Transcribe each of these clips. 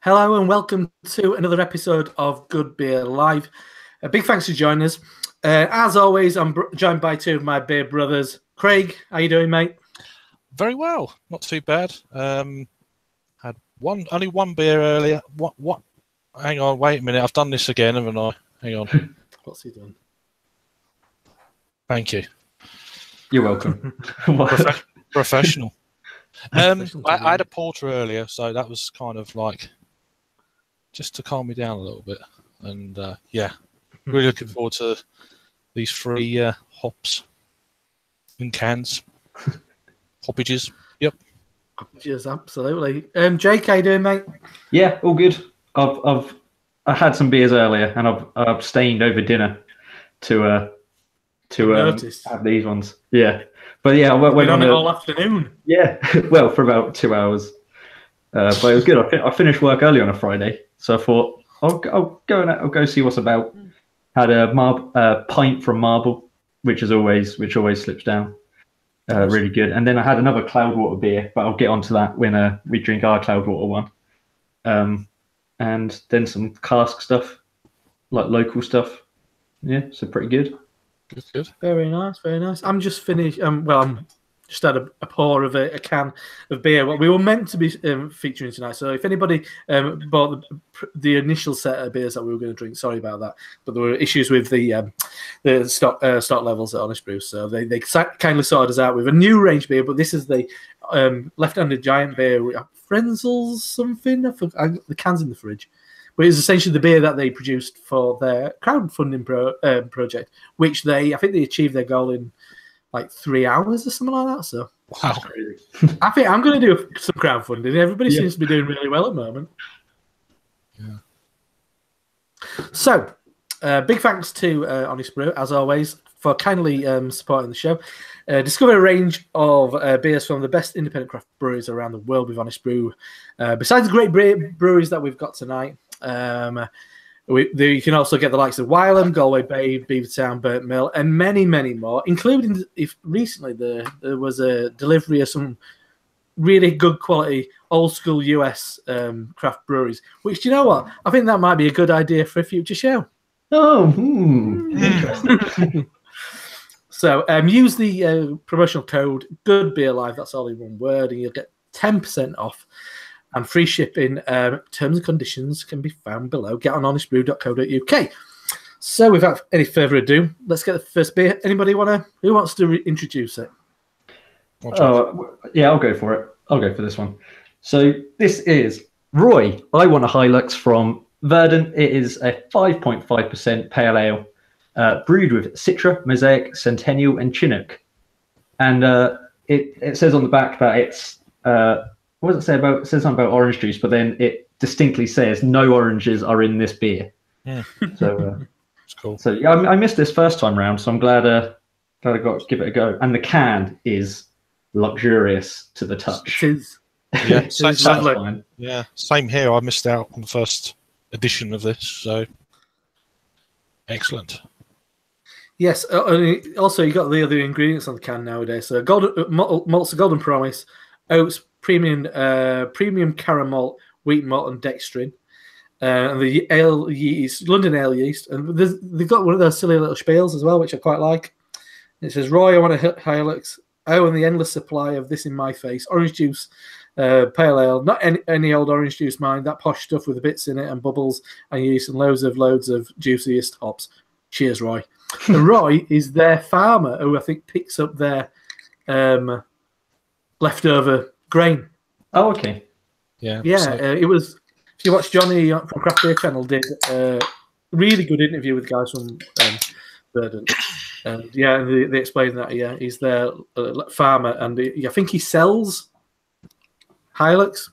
Hello and welcome to another episode of Good Beer Live. A big thanks for joining us. As always, I'm joined by two of my beer brothers. Craig, how you doing, mate? Very well, not too bad. Had only one beer earlier. What? Hang on, wait a minute. I've done this again, haven't I? Hang on. What's he done? Thank you. You're welcome. Professional. I had a porter earlier, so that was kind of like just to calm me down a little bit. And yeah, really looking forward to these three hops in cans. Hoppages. Yep. Hoppages, absolutely. Jake, how you doing, mate? Yeah, all good. I had some beers earlier, and I've abstained over dinner to have these ones. Yeah, but yeah, I went on it all afternoon. Yeah, well, for about 2 hours. But it was good. I finished work early on a Friday, so I thought I'll go see what's about. Had a pint from Marble, which always slips down. Really good. And then I had another Cloudwater beer, but I'll get onto that when we drink our Cloudwater one. And then some cask stuff, like local stuff. Yeah, so pretty good. Good. Very nice, very nice. I'm just finished. I'm just had a pour of a can of beer. Well, we were meant to be featuring tonight. So if anybody bought the initial set of beers that we were going to drink, sorry about that. But there were issues with the stock levels at Honest Brew. So they kindly sorted us out with a new range beer. But this is the left-handed giant beer. Frenzels something. I forgot, the can's in the fridge. But it's essentially the beer that they produced for their crowdfunding project, which I think they achieved their goal in like 3 hours or something like that. So wow, I think I'm going to do some crowdfunding. Everybody seems to be doing really well at the moment. Yeah. So big thanks to Honest Brew, as always, for kindly supporting the show. Discover a range of beers from the best independent craft breweries around the world with Honest Brew. Besides the great breweries that we've got tonight, you can also get the likes of Wylam, Galway Bay, Beavertown, Burnt Mill, and many, many more, including recently there was a delivery of some really good quality old school US craft breweries, which, do you know what? I think that might be a good idea for a future show. Oh, interesting. So use the promotional code GOODBEERLIVE, that's all in one word, and you'll get 10% off and free shipping. Terms and conditions can be found below. Get on honestbrew.co.uk. So without any further ado, let's get the first beer. Who wants to introduce it? Yeah, I'll go for it. I'll go for this one. So this is Roy. I want a Hilux from Verdant. It is a 5.5% pale ale. Brewed with Citra, Mosaic, Centennial, and Chinook. And it says on the back that it's what does it say about? It says something about orange juice, but then it distinctly says no oranges are in this beer. Yeah. So it's cool. So yeah, I missed this first time round, so I'm glad I got to give it a go. And the can is luxurious to the touch. It is. Yeah, same here. I missed out on the first edition of this, so excellent. Yes. Also, you got the other ingredients on the can nowadays. So malts, Golden Promise, oats, premium caramel, wheat malt, and dextrin, and the ale yeast, London ale yeast, and they've got one of those silly little spiels as well, which I quite like. It says, "Roy, I want a Hilux. Oh, and the endless supply of this in my face. Orange juice, pale ale, not any old orange juice, mind. That posh stuff with the bits in it and bubbles and yeast and loads of juiciest hops. Cheers, Roy." And Roy is their farmer who I think picks up their leftover grain. Oh, okay. Yeah. It was. If you watch Johnny from Craft Beer Channel did a really good interview with the guys from Verdant. And they explained that he's their farmer, and I think he sells Hilux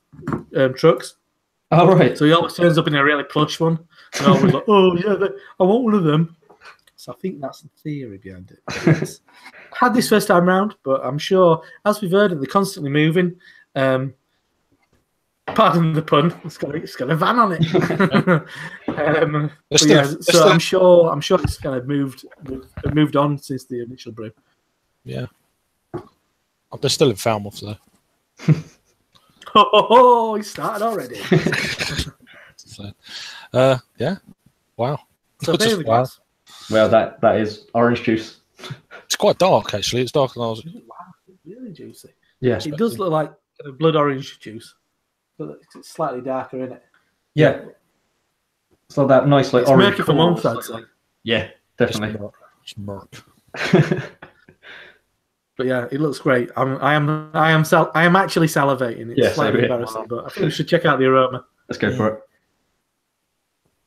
trucks. Oh, right. So he always turns up in a really plush one, and always like, "Oh yeah, I want one of them." So I think that's the theory behind it. I had this first time round, but I'm sure, as we've heard, they're constantly moving. Pardon the pun. It's got a van on it. I'm sure it's kind of moved on since the initial brew. Yeah, they're still in Falmouth though. Oh, he started already. So, yeah, wow. So there the wow. glass. Well, that is orange juice. It's quite dark, actually. It's darker than I was. Wow, it's really juicy. Yeah. It does look like kind of blood orange juice, but it's slightly darker, isn't it? Yeah. It's like that nice, like It's orange. murky for months, I'd say. Yeah, definitely. It's murk. But yeah, it looks great. I am actually salivating. It's slightly embarrassing, but I think we should check out the aroma. Let's go for it.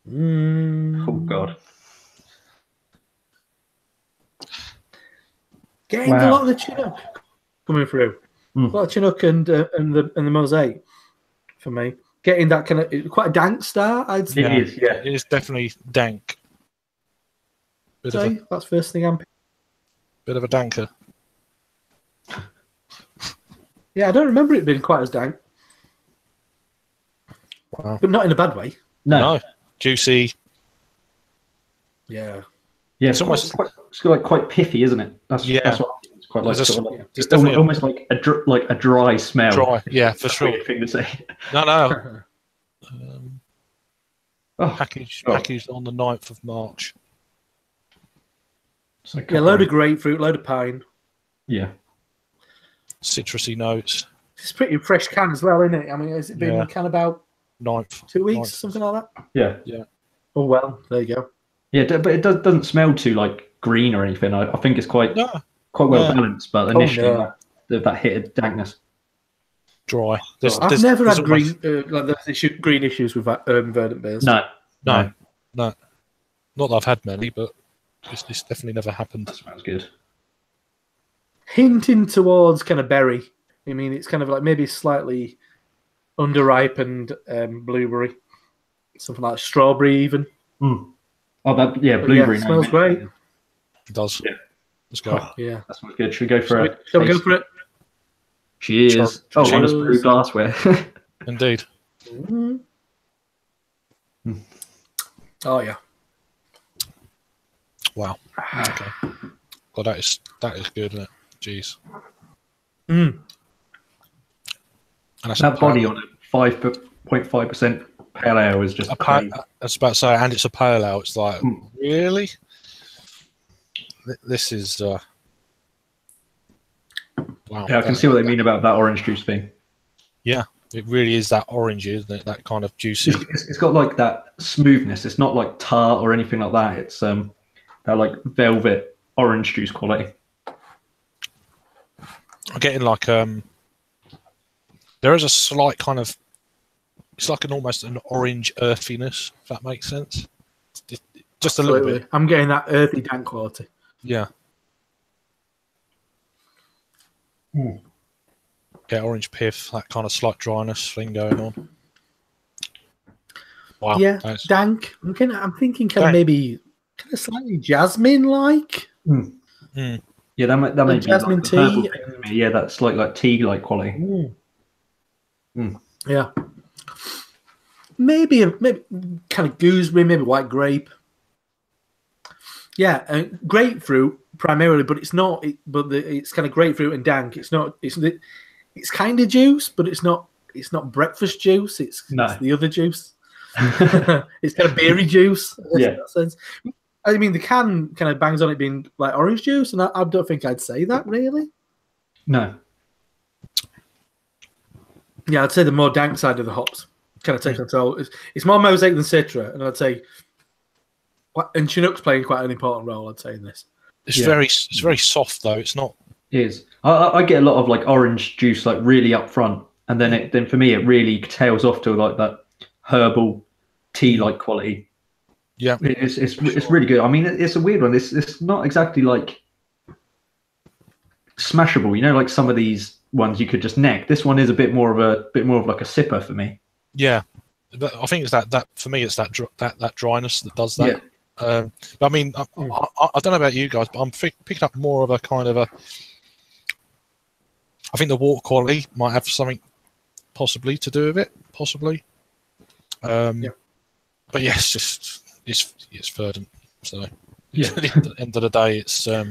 Mm. Oh God. Getting a lot of the Chinook coming through. A lot of Chinook and the mosaic for me. Getting that kind of quite a dank start, I'd say. It is, yeah. It is definitely dank. That's first thing I'm. Bit of a danker. Yeah, I don't remember it being quite as dank. Wow. But not in a bad way. No. Juicy. Yeah. Yeah, it's almost quite pithy, isn't it? That's what it's quite like. It's definitely almost like a dry smell. Dry, yeah, for sure. Weird thing to say. No. Packaged on the 9th of March. Yeah, load of grapefruit, load of pine. Yeah. Citrusy notes. It's pretty fresh can as well, isn't it? I mean, has it been can about 9th, 2 weeks, something like that? Yeah. Oh well, there you go. Yeah, but it doesn't smell too like green or anything. I think it's quite well balanced, but initially that hit of dankness. Dry. I've never had green green issues with Verdant beers. No. Not that I've had many, but this definitely never happened. That smells good. Hinting towards kind of berry. I mean, it's kind of like maybe slightly underripened blueberry, something like strawberry even. Oh, blueberry. Yeah, smells great. It does. Yeah. Let's go. Yeah, that smells good. Should we go for it? Shall we go for it? Cheers. Honest Brew glassware. Indeed. Oh yeah. Wow. Okay. Well, that is good, isn't it? Jeez. Mm. And that body on it, 5.5% pale ale is just I was about to say, and it's a pale ale. It's like, really? This is wow. Yeah, I can see what they mean about that orange juice thing. Yeah, it really is that orange, isn't it? That kind of juicy. It's got like that smoothness. It's not like tart or anything like that. It's that like velvet orange juice quality. I'm getting like there is a slight kind of, it's like almost an orange earthiness, if that makes sense. Just a little bit. I'm getting that earthy dank quality. Yeah. Get orange pith, that kind of slight dryness thing going on. Wow. Yeah, dank. I'm thinking kind of maybe kind of slightly jasmine-like. Yeah, that may be jasmine tea. Yeah, that's like tea-like quality. Yeah. Maybe kind of gooseberry, maybe white grape. Yeah, grapefruit primarily, but it's not. It's kind of grapefruit and dank. It's not. It's kind of juice, but it's not. It's not breakfast juice. It's the other juice. It's kind of berry juice. Yeah. In that sense. I mean, the can kind of bangs on it being like orange juice, and I don't think I'd say that really. No. Yeah, I'd say the more dank side of the hops kind of take control. It's more mosaic than Citra, and I'd say, and Chinook's playing quite an important role, I'd say, in this. It's very soft though. It's not. It is. I get a lot of like orange juice like really up front, and then for me it really tails off to like that herbal tea-like quality. Yeah, it's really good. I mean, it's a weird one. It's not exactly like smashable. You know, like some of these ones you could just neck. This one is a bit more of like a sipper for me. Yeah, but I think it's that for me it's that dryness that does that. Yeah. But I mean, I don't know about you guys, but I'm picking up more of a kind of a. I think the water quality might have something possibly to do with it, possibly. But yes, it's Verdant. So at the end of the day, it's I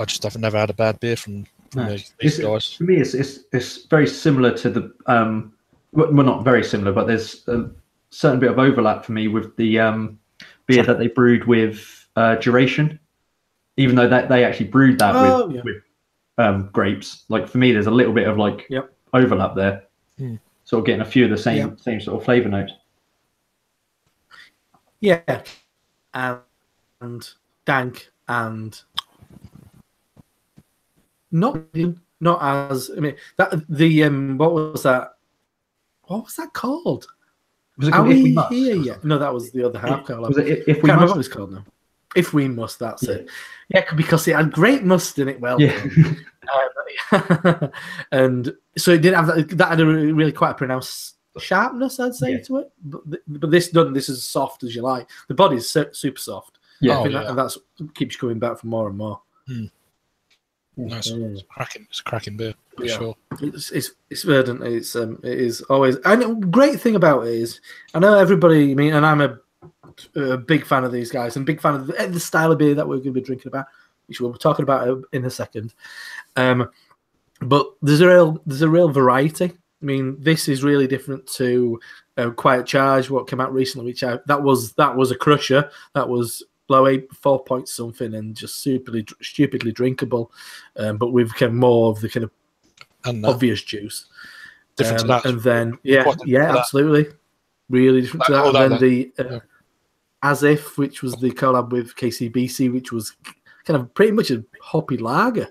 just have never had a bad beer from these guys. For me, it's very similar to the well, not very similar, but there's certain bit of overlap for me with the beer that they brewed with Duration, even though that they actually brewed that with grapes. Like for me, there's a little bit of like overlap there, sort of getting a few of the same sort of flavor notes. Yeah, and dank and not as that the what was that? What was that called? Was it Are called we If We Must? here yet? No, that was the other half. Was it If We Can't remember Must? what it's called now. If We Must, that's it. Yeah, because it had great must in it. Well done. And so it did have that had a really quite a pronounced sharpness, I'd say, to it. But this is as soft as you like. The body is super soft. Yeah, I think and that's keeps you coming back for more and more. No, it's a cracking beer for sure. It's Verdant. It is always. And a great thing about it is, I know everybody. I mean, and I'm a big fan of these guys and big fan of the style of beer that we're going to be drinking about, which we'll be talking about in a second. But there's a real variety. I mean, this is really different to Quiet Charge, what came out recently, which that was a crusher. That was low 4 point something and just stupidly drinkable. But with kind of more of the kind of obvious juice. Different to that. And then absolutely, really different to that. And then the As If, which was the collab with KCBC, which was kind of pretty much a hoppy lager.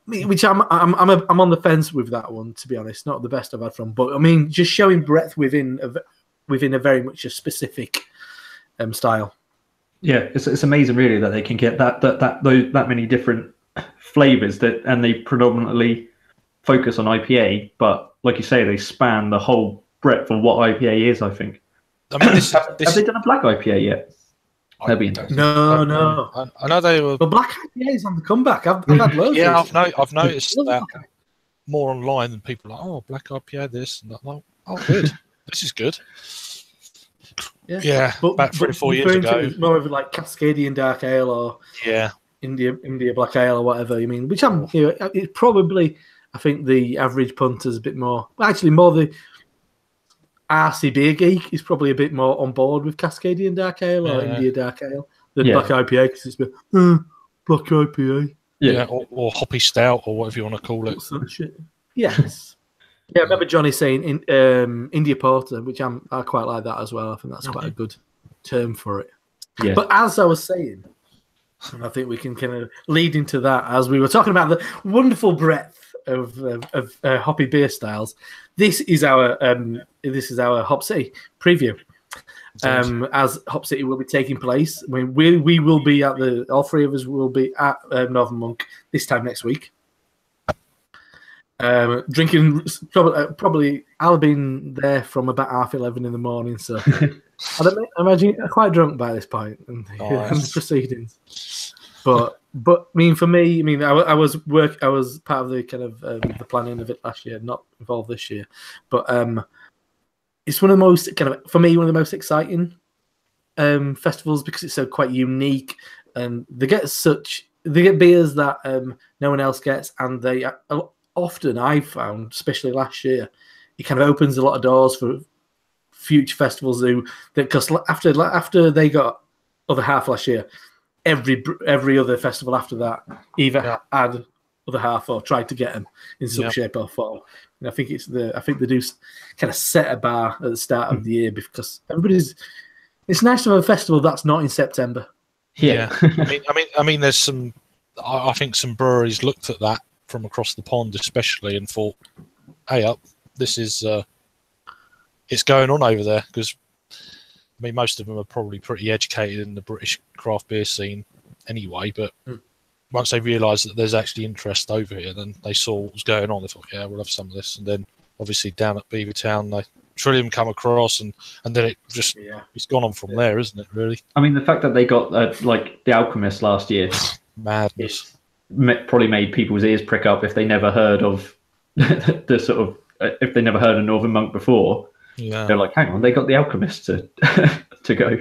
Which I'm on the fence with that one, to be honest. Not the best I've had from, but I mean, just showing breadth within a very much a specific style. Yeah, it's amazing, really, that they can get that many different flavors and they predominantly focus on IPA, but like you say, they span the whole breadth of what IPA is. I think. I mean, have they done a black IPA yet? No. I know they were. But black IPA is on the comeback. I've had loads. Yeah, I've noticed that more online than people are like, oh, black IPA this and that. Like, oh, good. This is good. Yeah, but, about 3 or 4 years ago. More of like Cascadian Dark Ale or India Black Ale or whatever. I mean, which it's probably, I think the average punter's a bit more. Actually, more the RC Beer Geek is probably a bit more on board with Cascadian Dark Ale or India Dark Ale than Black IPA, because it's been Black IPA. Yeah, or Hoppy Stout or whatever you want to call it. Yes. Yeah, I remember Johnny saying India Porter, which I quite like that as well. I think that's quite a good term for it. Yeah. But as I was saying, and I think we can kind of lead into that as we were talking about the wonderful breadth of hoppy beer styles. This is our Hop City preview. As Hop City will be taking place, I mean, we will be at all three of us will be at Northern Monk this time next week. Drinking probably I'll have been there from about 11:30 in the morning, so I imagine quite drunk by this point and the proceedings. But I mean, for me, I mean, I was part of the kind of the planning of it last year, not involved this year. But it's one of the most for me, one of the most exciting festivals, because it's so quite unique, and they get beers that no one else gets, and they often, I've found, especially last year, it kind of opens a lot of doors for future festivals because after they got Other Half last year, every other festival after that either had Other Half or tried to get them in some shape or form. And I think they do kind of set a bar at the start of the year, because it's nice to have a festival that's not in September. Yeah. I mean, there's some. I think some breweries looked at that from across the pond, especially, and thought, "Hey, up! This is it's going on over there." Because I mean, most of them are probably pretty educated in the British craft beer scene anyway. But once they realised that there's actually interest over here, then they saw what was going on. They thought, "Yeah, we'll have some of this." And then, obviously, down at Beavertown, Trillium come across, and then it just it's gone on from there, isn't it? Really. I mean, the fact that they got the Alchemist last year, madness. Probably made people's ears prick up if they never heard of the sort of if they never heard of Northern Monk before. Yeah, they're like, hang on, they got the Alchemist to go.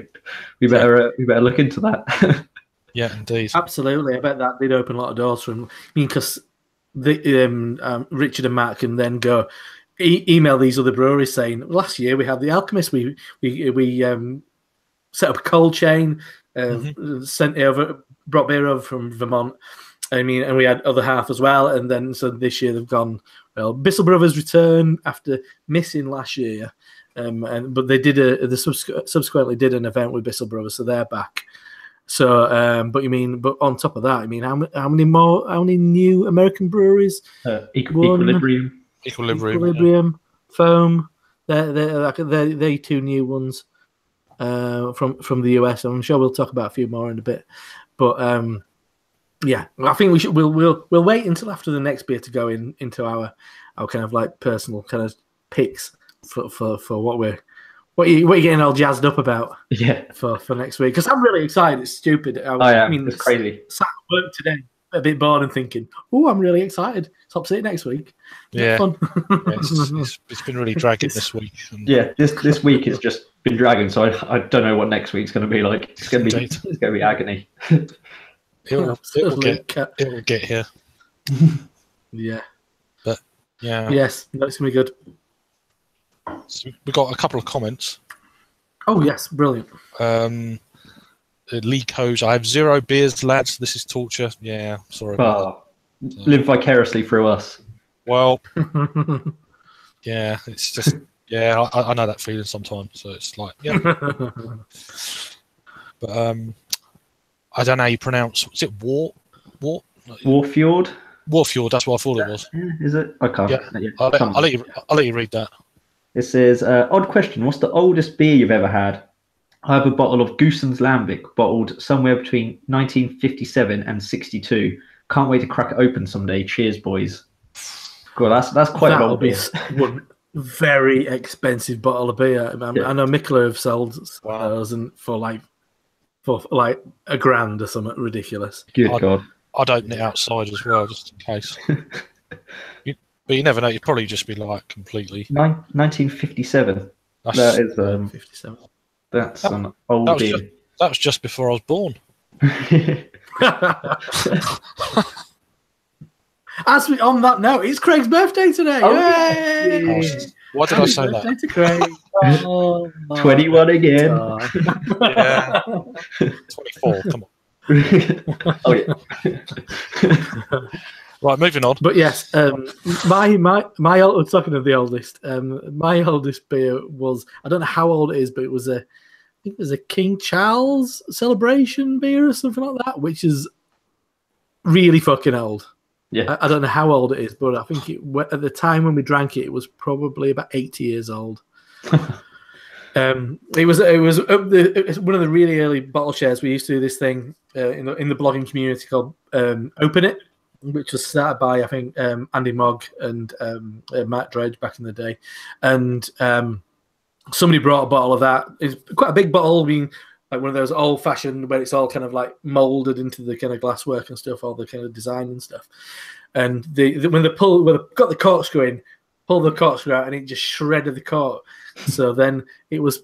We better look into that. Yeah, indeed, absolutely. I bet that did open a lot of doors for them. I mean, because Richard and Matt can then go. email these other breweries saying last year we had the Alchemist. We set up a cold chain, sent over, brought beer over from Vermont. I mean, and we had other half as well. And then so this year they've gone. Well, Bissell Brothers return after missing last year, but they did subsequently did an event with Bissell Brothers, so they're back. So, but on top of that, I mean, how many new American breweries? Equilibrium, Foam. They're two new ones from the US. I'm sure we'll talk about a few more in a bit, but yeah, I think we'll wait until after the next beer to go into our kind of like personal kind of picks for what you're getting all jazzed up about. Yeah, for next week, because I'm really excited. It's stupid. I mean, it's crazy. Sat at work today, a bit bored and thinking, "Oh, I'm really excited. Top City next week." Yeah, fun. It's been really dragging this week. Yeah, this week has just been dragging. So I don't know what next week's going to be like. It's going to be agony. It will get here. Yeah. But yeah. Yes, that's going to be good. So we got a couple of comments. Oh yes, brilliant. Lee Coach, I have 0 beers, lads. This is torture. Yeah, sorry about that. Live vicariously through us. Well, yeah, it's just I know that feeling sometimes. So it's like but I don't know how you pronounce. Is it Warfjord? Warfjord. That's what I thought it was. Is it? I can't. Yeah. I'll let you read that. It says, odd question. What's the oldest beer you've ever had? I have a bottle of Goosen's Lambic, bottled somewhere between 1957 and 62. Can't wait to crack it open someday. Cheers, boys. Cool, that's quite an old beer. One very expensive bottle of beer. I know Mikkeller have sold those for like $1,000 or something ridiculous. Good God. I'd open it outside as well, just in case. But you never know. You'd probably just be like completely. 1957. That is 57. That's an old beer. That was just before I was born. On that note, it's Craig's birthday today. Yay! Why did I say that? Birthday to Craig. 21 again. Yeah. 24. Come on. Oh yeah. Right, moving on. But yes, my old, talking of the oldest, my oldest beer was, I don't know how old it is, but it was I think it was a King Charles celebration beer or something like that, which is really fucking old. Yeah, I don't know how old it is, but I think at the time when we drank it, it was probably about 80 years old. It was one of the really early bottle shares. We used to do this thing in the blogging community called Open It, which was started by, I think, Andy Mogg and Matt Dredge back in the day. And somebody brought a bottle of that. It's quite a big bottle, being like one of those old-fashioned where it's all kind of like molded into the kind of glasswork and stuff, all the kind of design and stuff. And when they got the corkscrew in, pulled the corkscrew out, and it just shredded the cork. So then the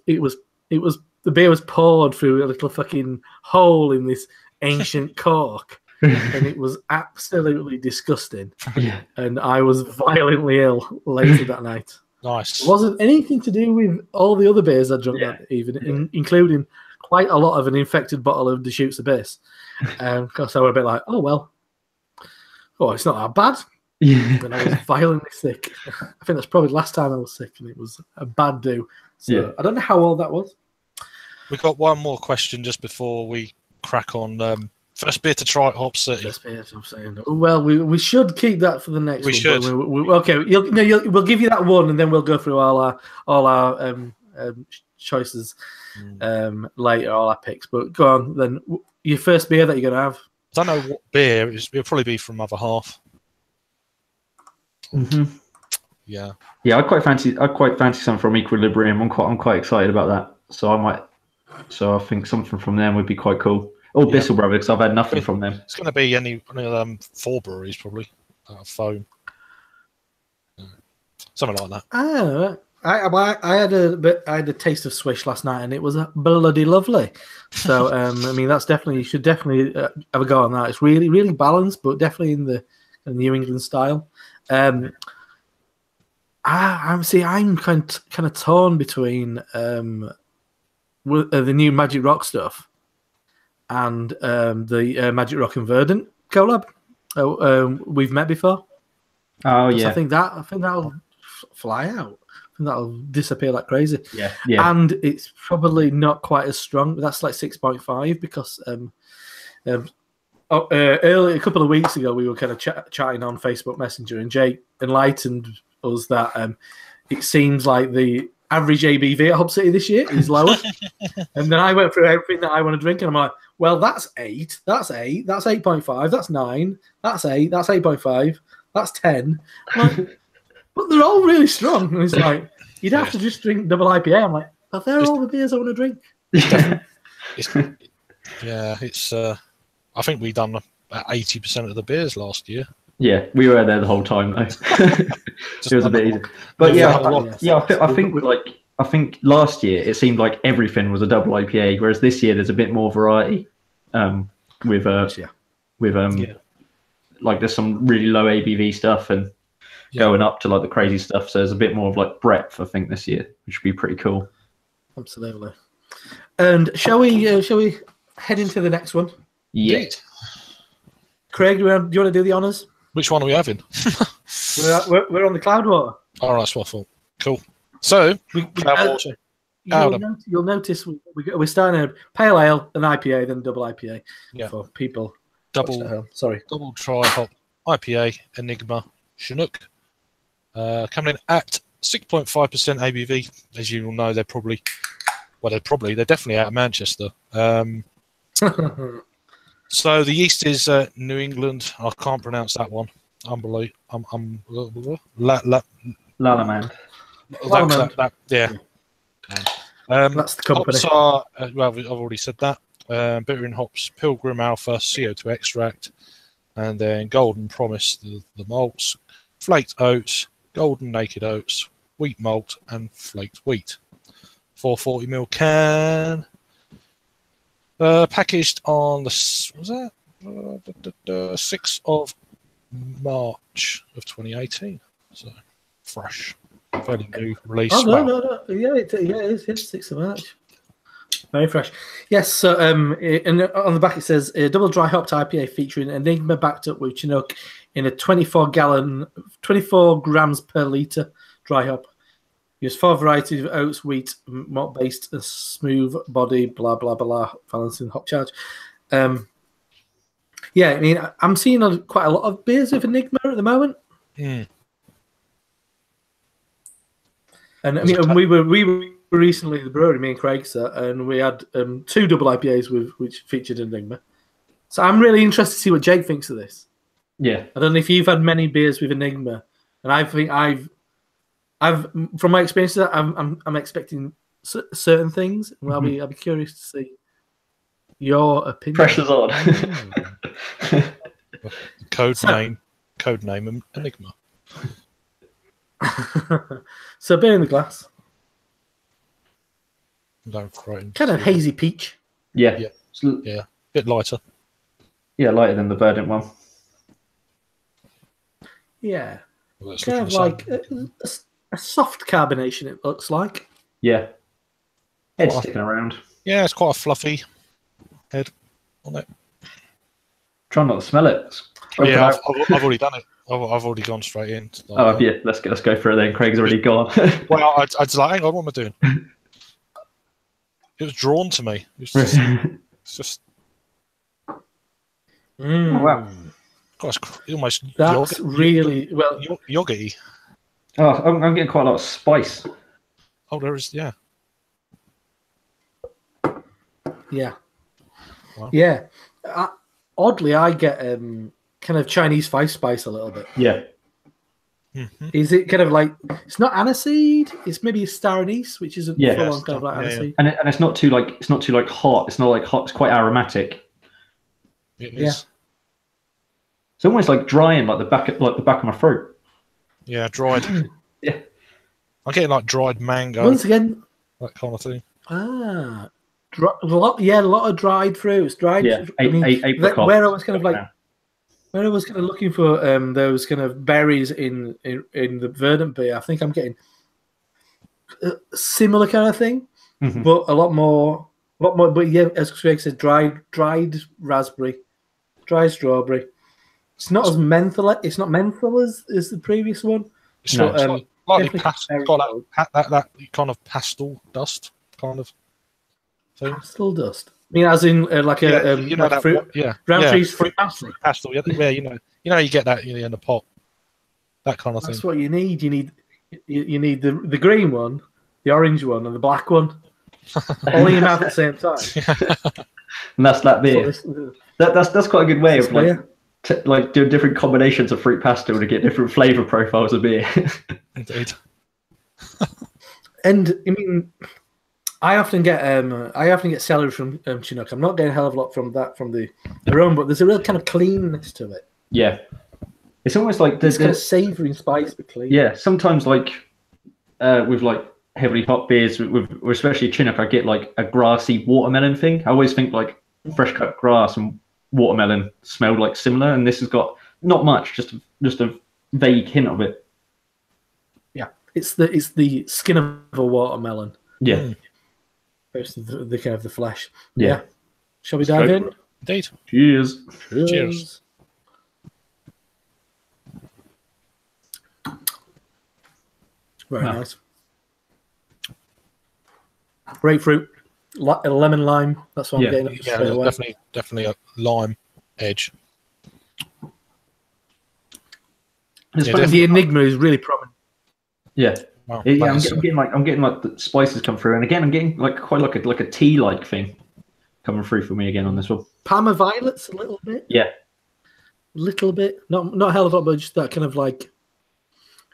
beer was poured through a little fucking hole in this ancient cork. And it was absolutely disgusting. Yeah. And I was violently ill later that night. Nice. It wasn't anything to do with all the other beers I drank that evening, including quite a lot of an infected bottle of Deschutes Abyss. Because I was a bit like, it's not that bad. Yeah. And I was violently sick. I think that's probably the last time I was sick, and it was a bad do. So I don't know how old that was. We've got one more question just before we crack on. First beer to try at Hop City. First beer, I'm saying. Well, we should keep that for the next one. We should. Okay, we'll give you that one, and then we'll go through all our choices later, all our picks. But go on, then. Your first beer that you're gonna have. I don't know what beer. It'll probably be from Other Half. Mm-hmm. Yeah. Yeah, I quite fancy something from Equilibrium. I'm quite excited about that. So I think something from them would be quite cool. Or Bissell Brothers, because I've had nothing from them. It's going to be any of them 4 breweries probably. Foam. Something like that. Oh, I had a taste of Swish last night, and it was bloody lovely. So I mean, you should definitely have a go on that. It's really, really balanced, but definitely in the New England style. I I'm kind of torn between the new Magic Rock stuff and the Magic Rock and Verdant collab. We've met before. Oh yeah, I think that'll fly out. I think that'll disappear like crazy. yeah. And it's probably not quite as strong. That's like 6.5 because early a couple of weeks ago we were kind of chatting on Facebook Messenger, and Jake enlightened us that it seems like the average ABV at Hop City this year is lower. And then I went through everything that I want to drink, and I'm like, well, that's 8, that's 8, that's 8.5, that's 9, that's 8, that's 8.5, that's 10. Like, but they're all really strong. And it's like, you'd have to just drink double IPA. I'm like, but they're all the beers I want to drink. I think we done about 80% of the beers last year. Yeah, we were there the whole time though. It was a bit easy, but I think last year it seemed like everything was a double IPA, whereas this year there's a bit more variety. With like there's some really low ABV stuff and going up to like the crazy stuff. So there's a bit more of like breadth, I think, this year, which would be pretty cool. Absolutely. And shall we head into the next one? Yeah. Craig, do you want to do the honours? Which one are we having? we're on the Cloudwater. Oh, that's what I thought. Cool. So, Cloudwater. You'll notice we're starting a pale ale, an IPA, then double IPA for people. Double dry hop IPA, Enigma, Chinook. Coming in at 6.5% ABV. As you will know, they're definitely out of Manchester. So the yeast is New England. I can't pronounce that one. Lalaman. Yeah. That's the company. Hops are, I've already said that. Bitter in hops, Pilgrim Alpha, CO2 extract, and then Golden Promise, the malts, flaked oats, golden naked oats, wheat malt, and flaked wheat. 440ml can. Packaged on the 6th of March of 2018. So fresh, fairly new release. Oh no. Yeah, it is. It's 6th of March. Very fresh. Yes. So and on the back it says a double dry hopped IPA featuring Enigma backed up with Chinook in a 24 grams per litre dry hop. Use 4 varieties of oats, wheat, malt based, a smooth body, blah blah blah, balancing hop charge. I mean, I'm seeing quite a lot of beers with Enigma at the moment. Mm. And I mean, we were recently at the brewery, me and Craig, and we had 2 double IPAs which featured Enigma. So I'm really interested to see what Jake thinks of this. Yeah, I don't know if you've had many beers with Enigma, and I think I've from my experience, I'm expecting certain things. And I'll be curious to see your opinion. Pressure's on. Code name Enigma. So beer in the glass. Kind of hazy peach. Yeah. Bit lighter. Yeah, lighter than the Verdant one. Yeah. Well, kind of like a soft carbonation, it looks like. Yeah. Head sticking around. Yeah, it's quite a fluffy head on it. Try not to smell it. Yeah, I've already done it. I've already gone straight in. Yeah, let's go for it then. Craig's already gone. Well, I was like, hang on, what am I doing? It was drawn to me. It's just Oh, wow. God, it's almost that's really well yogurty. Oh, I'm getting quite a lot of spice. Oh, there is, yeah. Yeah. Wow. Yeah. Oddly, I get kind of Chinese spice a little bit. Yeah. Mm-hmm. Is it kind of like, it's not aniseed, it's maybe a star anise, which isn't full on kind of like aniseed. And it's not too hot. It's not like hot. It's quite aromatic. It is. It's almost like drying like the back of my throat. Yeah, dried. Yeah. I'm getting like dried mango. Once again, that kind of thing. a lot of dried fruits. Dried. Yeah, I mean, apricot. where I was kind of like, when I was kind of looking for those kind of berries in the Verdant beer, I think I'm getting a similar kind of thing, but a lot more. But yeah, as Craig said, dried raspberry, dried strawberry. It's not as menthol. It's not menthol as the previous one. It's but, slightly got that kind of pastel dust kind of thing. Pastel dust. I mean, as in like a fruit, round trees fruit pastel. Pastel, yeah, you get that in the pot, that kind of thing. That's what you need. You need the green one, the orange one, and the black one, all in your mouth at the same time. And that's that beer. That's quite a good way of like doing different combinations of fruit pastel to get different flavor profiles of beer. Indeed. And I mean, I often get celery from Chinook. I'm not getting a hell of a lot from the aroma, but there's a real kind of cleanness to it. Yeah, it's almost like there's kind of savoury and spicy, but clean. Yeah, sometimes like with like heavily hot beers, with especially Chinook, I get like a grassy watermelon thing. I always think like fresh cut grass and watermelon smelled like similar, and this has got not much, just a vague hint of it. Yeah, it's the skin of a watermelon. Yeah. The kind of the flesh. Yeah. Shall we dive in? Indeed. Cheers. Cheers. Very nice. Grapefruit, lemon lime. That's what I'm getting. Yeah, definitely a lime edge. The Enigma is really prominent. Yeah. Wow, yeah, I'm getting like the spices come through, and again I'm getting like quite like a tea like thing coming through for me again on this one. Parma violets a little bit. Yeah. A little bit, not a hell of a lot, but just that kind of like.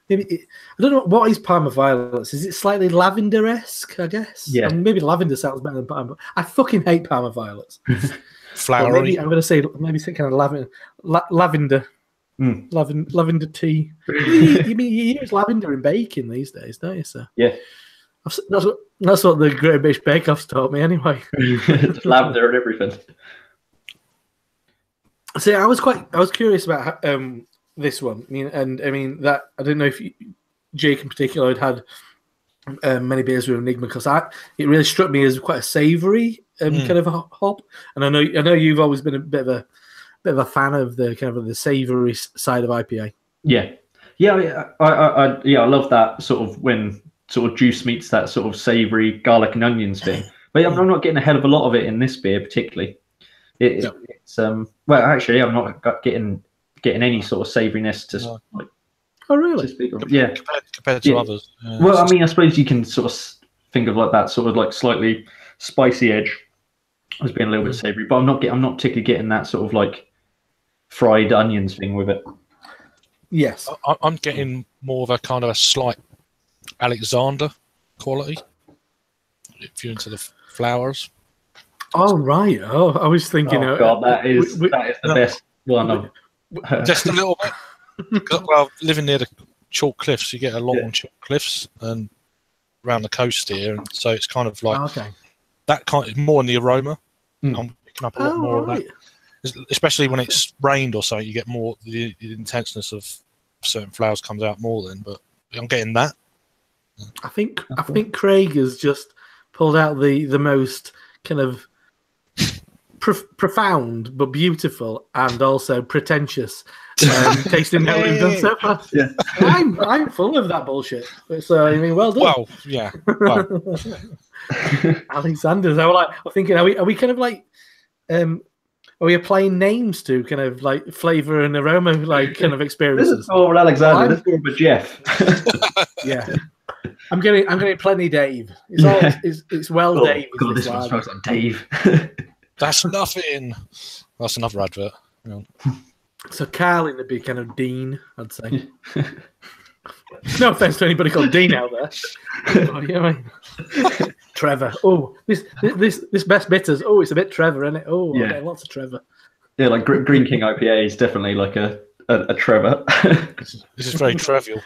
Maybe I don't know what is Parma violets. Is it slightly lavender-esque? I guess. Yeah. maybe lavender sounds better than Parma. I fucking hate Parma violets. Flowery. Maybe I'm going to say some kind of lavender. Lavender tea. You use lavender in baking these days, don't you, sir? Yeah. That's what the Great British Bake Off's taught me, anyway. Lavender and everything. See, I was curious about this one. I mean that I don't know if Jake in particular had many beers with Enigma, because it really struck me as quite a savoury kind of a hop, and I know you've always been a bit of a fan of the kind of the savoury side of IPA. Yeah, I love that sort of when sort of juice meets that sort of savoury garlic and onions thing. But I'm not getting a hell of a lot of it in this beer particularly. It's well, actually, I'm not getting any sort of savouriness to like. Oh really? Yeah, compared to others. Well, I mean, I suppose you can sort of think of like that sort of like slightly spicy edge as being a little bit savoury, but I'm not particularly getting that sort of like fried onions thing with it. Yes, I'm getting more of a kind of a slight Alexander quality. If you're into the flowers. Oh right. Oh, I was thinking. Oh God, that is the best one. Just a little bit. Well, living near the chalk cliffs, you get a lot on chalk cliffs and around the coast here, and so it's kind of like that kind of more in the aroma. I'm picking up a lot more of that. Especially when it's rained or so, you get more the intenseness of certain flowers comes out more then. But I'm getting that. I think Craig has just pulled out the most kind of profound but beautiful and also pretentious tasting note we've done so far. Yeah. I'm full of that bullshit. So I mean, well done. Well, yeah. Well. Alexander's. I'm thinking, are we kind of like are we applying names to kind of like flavour and aroma like kind of experiences? This is more Alexander. This is more of a Jeff. Yeah. I'm getting plenty Dave. It's well Dave. God, this one smells like Dave. That's nothing. That's another advert. Yeah. So Carlin would be kind of Dean, I'd say. No offense to anybody called Dean out there. Oh, you know what I mean? Trevor. Oh, this best bitters. Oh, it's a bit Trevor, isn't it? Oh, yeah. Lots of Trevor. Yeah, like Green King IPA is definitely like a Trevor. This is very trivial.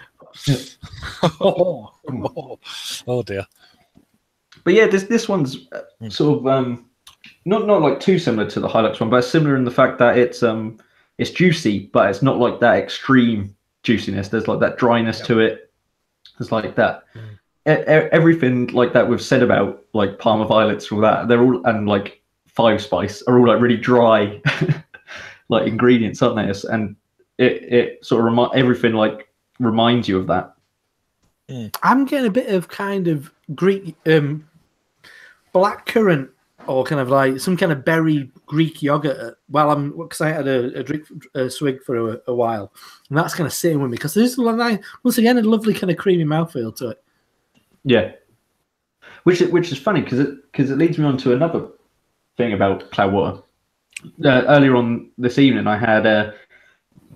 Oh dear. But yeah, this one's sort of not like too similar to the Hilux one, but similar in the fact that it's it's juicy, but it's not like that extreme juiciness. There's like that dryness to it. There's like that. Everything like that we've said about like Parma Violets, all that, they're all, and like Five Spice are all like really dry like ingredients, aren't they? And it sort of everything like reminds you of that. I'm getting a bit of kind of Greek blackcurrant, or kind of like some kind of berry Greek yogurt. Because I had a swig for a while, and that's kind of sitting with me because there's once again a lovely kind of creamy mouthfeel to it. Yeah, which is funny because it leads me on to another thing about Cloudwater. Earlier on this evening, I had a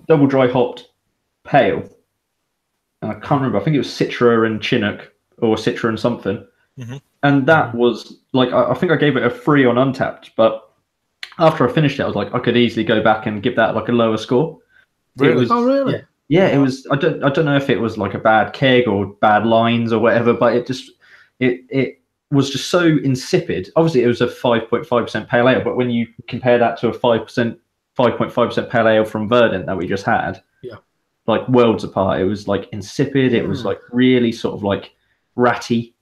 double dry hopped pale, and I can't remember. I think it was Citra and Chinook, or Citra and something. And that was like, I think I gave it a 3 on Untapped, but after I finished it, I was like, I could easily go back and give that like a lower score. Really? Really? Yeah, it was. I don't know if it was like a bad keg or bad lines or whatever, but it was just so insipid. Obviously, it was a 5.5% pale ale, but when you compare that to a 5.5% pale ale from Verdant that we just had, like worlds apart. It was like insipid. It was like really sort of like ratty,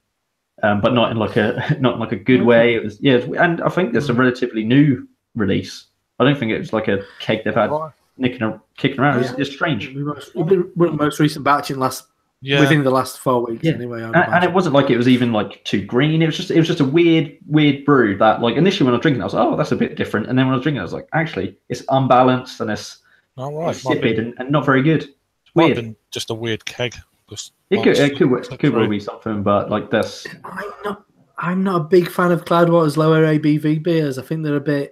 but not in like a good way. It was and I think it's a relatively new release. I don't think it was like a keg they've had kicking around. It's strange. We're most recent batch within the last 4 weeks anyway. And it wasn't like it was even like too green. It was just a weird brew that like initially when I was drinking, I was like, oh, that's a bit different. And then when I was drinking, I was like, actually, it's unbalanced and it's insipid and not very good. It's weird. Been just a weird keg. It could well be something, but like this. I'm not a big fan of Cloudwater's lower ABV beers. I think they're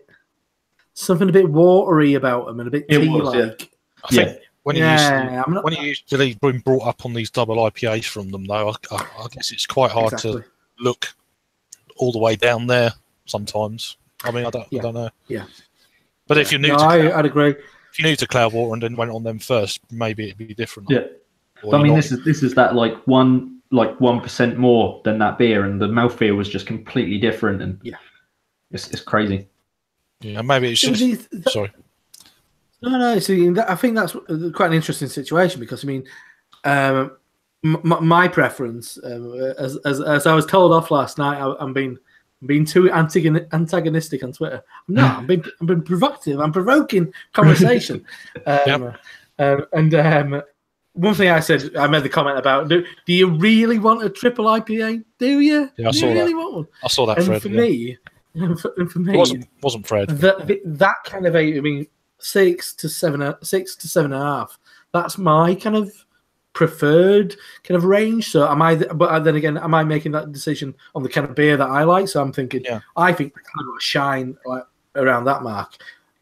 something a bit watery about them and a bit tea-like. I think when you usually been brought up on these double IPAs from them, though, I guess it's quite hard to look all the way down there sometimes. I mean, I don't know. Yeah. But if you're new I'd agree. If you're new to Cloudwater and then went on them first, maybe it'd be different. Yeah. I mean, this is that like 1% more than that beer, and the mouthfeel was just completely different, and it's crazy. Yeah, maybe it's just. Sorry. No. See, I think that's quite an interesting situation because I mean, my preference, as I was told off last night, I'm being too antagonistic on Twitter. I'm being provocative. I'm provoking conversation. One thing I said, I made the comment about, do you really want a triple IPA? Do you? Yeah, I saw that. Want one? I saw that. And Fred, for me, it wasn't Fred. That kind of 6 to 7.5. That's my kind of preferred kind of range. So but then again, am I making that decision on the kind of beer that I like? So I'm thinking, I think the kind of shine like around that mark,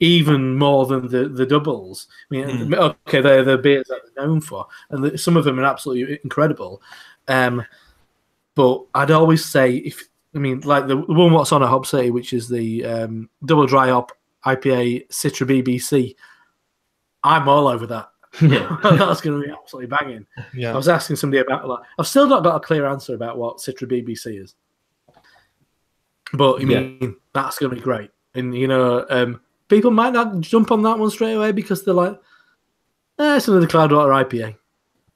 even more than the doubles. I mean, okay, they're the beers that they're known for, and some of them are absolutely incredible. But I'd always say like the one what's on at Hop City, which is the double dry hop IPA Citra BBC. I'm all over that. Yeah, that's going to be absolutely banging. Yeah, I was asking somebody about that. I've still not got a clear answer about what Citra BBC is, but I mean that's going to be great. And people might not jump on that one straight away because they're like, it's another Cloudwater IPA.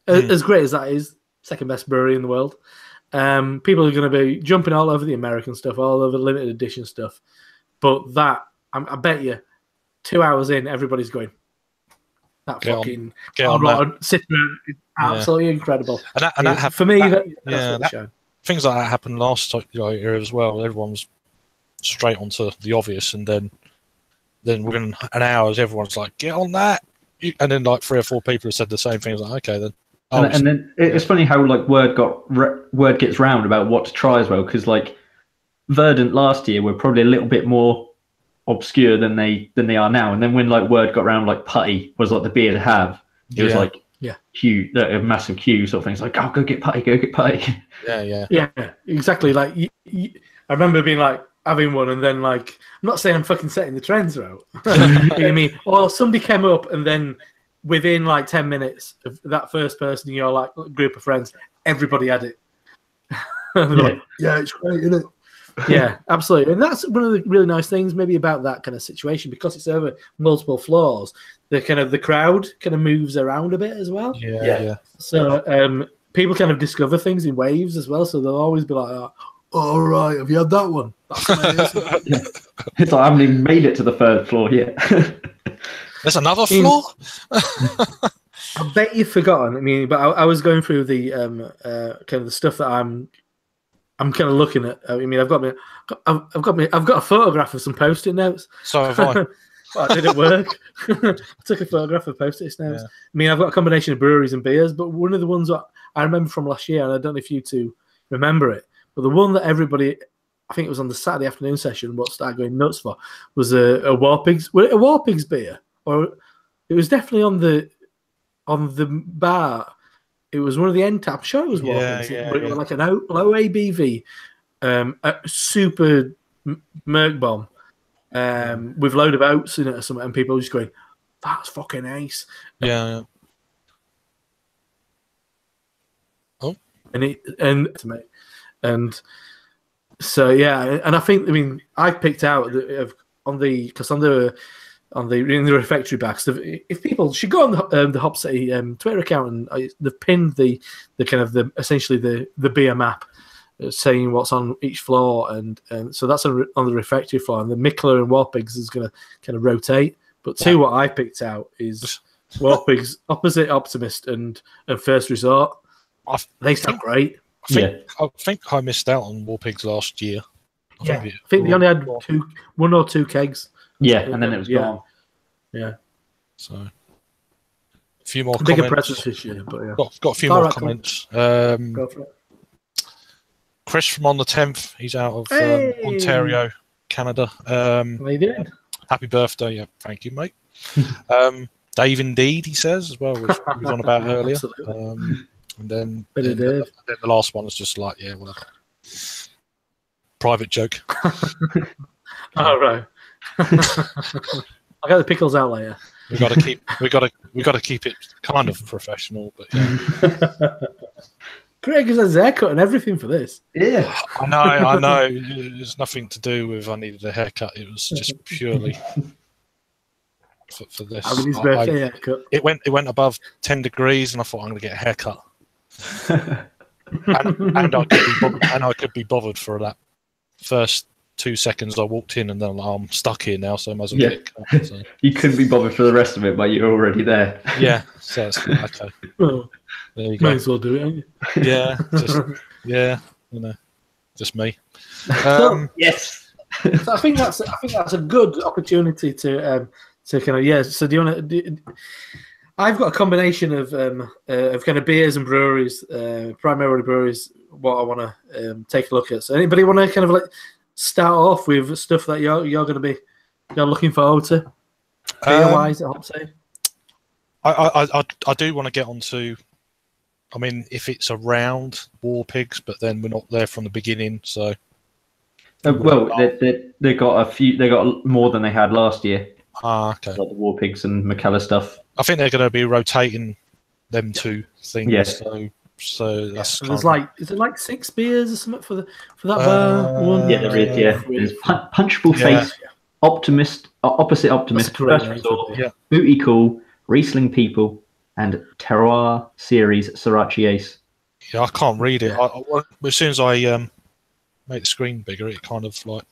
As great as that is, second best brewery in the world. People are going to be jumping all over the American stuff, all over the limited edition stuff. But that, I bet you, 2 hours in, everybody's going, that fucking Citra is absolutely incredible. And that happened, for me, things like that happened last year as well. Everyone's straight onto the obvious, and then within an hour, everyone's like, get on that. And then like 3 or 4 people have said the same thing. I was like, okay, then. And then it's funny how like word gets round about what to try as well, because like Verdant last year were probably a little bit more obscure than they are now. And then when like word got round, like Putty was like the beer to have. It was like a massive queue sort of thing. It's like, oh, go get Putty. Yeah, exactly. Like I remember being like having one, and then like I'm not saying I'm fucking setting the trends out. You know what I mean? Or somebody came up, and then within like 10 minutes of that first person in your like group of friends, everybody had it. Like, it's great, isn't it? Yeah, absolutely. And that's one of the really nice things maybe about that kind of situation, because it's over multiple floors. The crowd kind of moves around a bit as well. Yeah. So people kind of discover things in waves as well. So they'll always be like, "All right, have you had that one?" That's amazing. Yeah. It's like I haven't even made it to the third floor yet. There's another floor. I bet you've forgotten. I mean, but I was going through the kind of the stuff that I'm kind of looking at. I mean, I've got a photograph of some post-it notes. So have I. Well, it didn't work. I took a photograph of post-it notes. Yeah. I mean, I've got a combination of breweries and beers, but one of the ones that I remember from last year, and I don't know if you two remember it, but the one that everybody, I think it was on the Saturday afternoon session, what started going nuts for, was a Warpigs. Was it a Warpigs beer? Or it was definitely on the bar. It was one of the end taps. I'm sure it was Warpigs. Yeah. Like an low ABV, a super Merc bomb. With a load of oats in it or something, and people just going, "That's fucking ace." Yeah. Oh, and so yeah, and I think, I mean, I picked out on the refectory backs. If people should go on the HopZine Twitter account, and they've pinned the kind of essentially the beer map, saying what's on each floor, and so that's on the refectory floor, and the Mikkeller and Warpigs is going to kind of rotate. But what I picked out is Warpigs, Opposite Optimist, and First Resort. They sound great. I think I missed out on Warpigs last year. I think they only had one or two kegs. Yeah, and then it was gone. Yeah. So a few more bigger comments. presence this year, but yeah. Got a few more comments. Go for it. Chris from on the 10th, he's out of Ontario, Canada. How you doing? Happy birthday. Yeah, thank you, mate. Dave Indeed, he says, as well, which we was on about earlier. And then the last one is just like, yeah, whatever. Private joke. All right. I'll get the pickles out later. We got to keep it kind of professional, but yeah. Craig has his haircut and everything for this. Yeah, I know. There's nothing to do with I needed a haircut. It was just purely for this. Having his birthday haircut. It went above 10 degrees, and I thought I'm going to get a haircut. and I could be bothered for that first 2 seconds I walked in, and then I'm stuck here now, so I might as well get it cut. So. You couldn't be bothered for the rest of it, but you're already there. Yeah, so it's okay. Well, there you go. Might as well do it, ain't you? Just me. Yes. So I think that's a good opportunity to kind of So do you want to? I've got a combination of kind of beers and breweries, primarily breweries. What I want to take a look at. So anybody want to kind of like start off with stuff that you're going to be looking forward to, beer-wise at HopZine? I do want to get onto. I mean, if it's around Warpigs, but then we're not there from the beginning, so. Well, they got a few. They got more than they had last year. Okay. Like the Warpigs and McKellar stuff. I think they're going to be rotating them two things. Yes. So that's. There's is it like 6 beers or something for that bar? One. Yeah, there is. Yeah, there's Punchable Face, Optimist, Opposite Optimist, First Resort, Booty Cool, Riesling People, and Terroir Series Sriracha Ace. Yeah, I can't read it. As soon as I make the screen bigger, it kind of like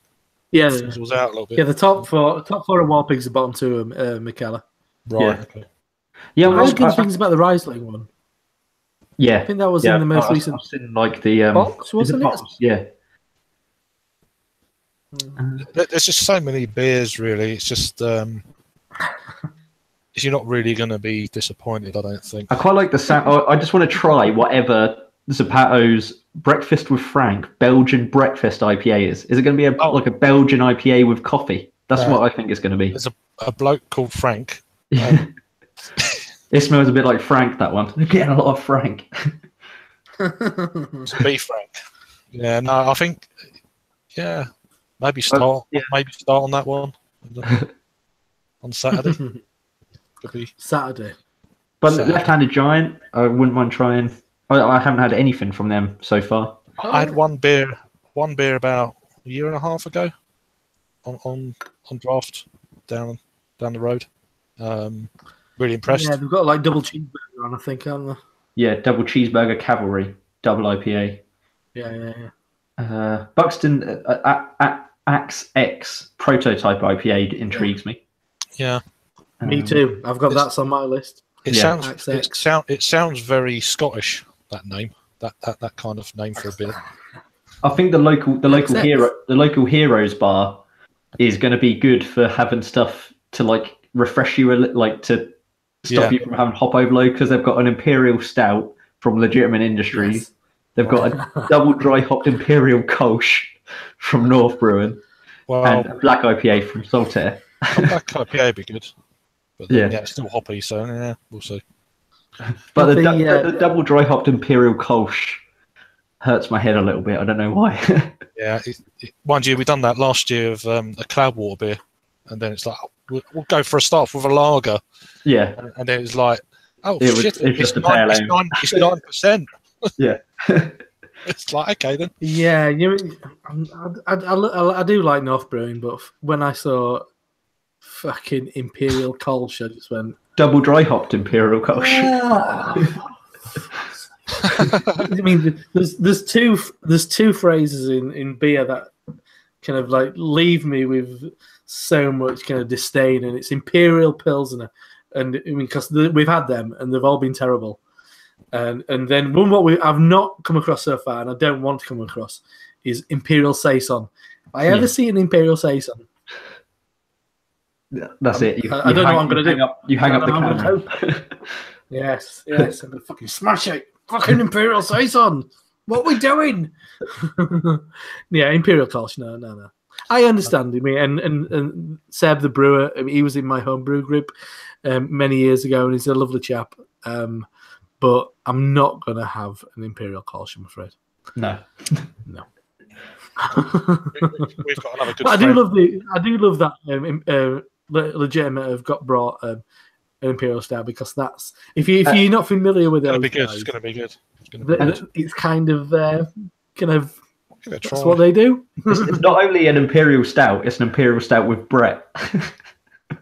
fizzles out a little bit. Yeah, the top four are Warpigs, the bottom 2 are McKellar. Right. Yeah. Okay. Yeah, I heard good things about the Riesling one. Yeah, I think that was in the most recent. I've seen like the box, wasn't it? Box, yeah. There's just so many beers, really. It's just you're not really going to be disappointed, I don't think. I quite like the sound. I just want to try whatever Zapato's Breakfast with Frank Belgian Breakfast IPA is. Is it going to be like a Belgian IPA with coffee? That's what I think it's going to be. There's a bloke called Frank. It smells a bit like Frank, that one. They're getting a lot of Frank. It's beef Frank. Yeah, no, I think, maybe start on that one on Saturday. Could be Saturday. But Left-Handed Giant, I wouldn't mind trying. I haven't had anything from them so far. I had one beer about year and a half ago on draft down the road. Really impressed. Yeah, they've got like double cheeseburger on, I think, haven't they? Yeah, double cheeseburger cavalry, double IPA. Yeah. Buxton Axe X prototype IPA intrigues me. Yeah, me too. I've got that's on my list. It sounds very Scottish. That name, that kind of name for a beer. I think the local heroes bar is going to be good for having stuff to like refresh you, like to stop you from having hop overload, because they've got an imperial stout from Legitimate Industries. Yes. They've got a double dry hopped imperial Kolsch from North Brewing, and a black IPA from Saltaire. Black IPA would be good, but then, it's still hoppy, so yeah, we'll see. But the double dry hopped imperial Kolsch hurts my head a little bit. I don't know why. Yeah, mind you, we done that last year of a Cloudwater beer, and then it's like we'll go for a start with a lager. Yeah, and then it's like, it's 9%. Yeah. It's like, okay then. Yeah, I do like North Brewing, but when I saw fucking Imperial Kolsch, I just went double dry hopped Imperial Kolsch. I mean, there's two phrases in beer that kind of like leave me with so much kind of disdain, and it's Imperial Pilsner, and I mean, because we've had them and they've all been terrible. And then what I've not come across so far, and I don't want to come across, is Imperial Saison. If I ever see an Imperial Saison, that's it. I don't know what I'm going to do. You hang up the camera. Yes, I'm going to fucking smash it. Fucking Imperial Saison. What are we doing? Yeah, Imperial Kolsch. No. I understand. I mean, and Seb the brewer, I mean, he was in my home brew group many years ago, and he's a lovely chap. But I'm not going to have an Imperial Kolsch, I'm afraid. No. We've got another good I do love that Legitimate have brought an Imperial Stout, because that's if you're not familiar with it, it's going to be good. It's kind of that's what they do. It's not only an Imperial Stout; it's an Imperial Stout with Brett.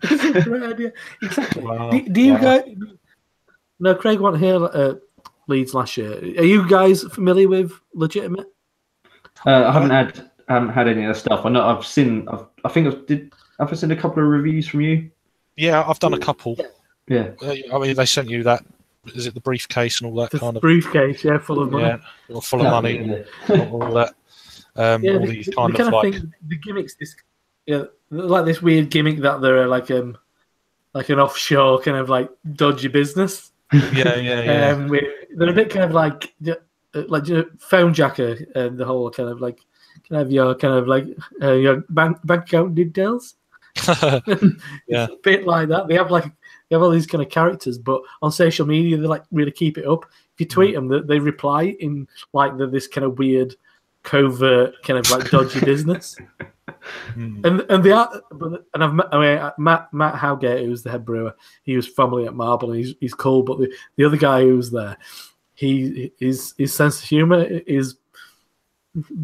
Yeah. Exactly. Wow. Do you guys? No, Craig wasn't here Leeds last year. Are you guys familiar with Legitimate? I haven't had any of the stuff. I know I've seen a couple of reviews from you. Yeah, I've done a couple. Yeah. I mean, they sent you that. Is it the briefcase and all that kind of briefcase? Yeah, full of money. Yeah, full of money and all that. All these kind of like the gimmicks. Like this weird gimmick that they're like an offshore kind of like dodgy business. Yeah. They're a bit kind of like phone jacker, and the whole kind of like can I have your kind of like your bank account details. Yeah, a bit like that. They have all these kind of characters, but on social media they like really keep it up. If you tweet them, they reply in like this kind of weird, covert kind of like dodgy business. And they are, and I've met Matt Howgate, who's the head brewer. He was formerly at Marble, and he's cool. But the other guy who's there, his sense of humor is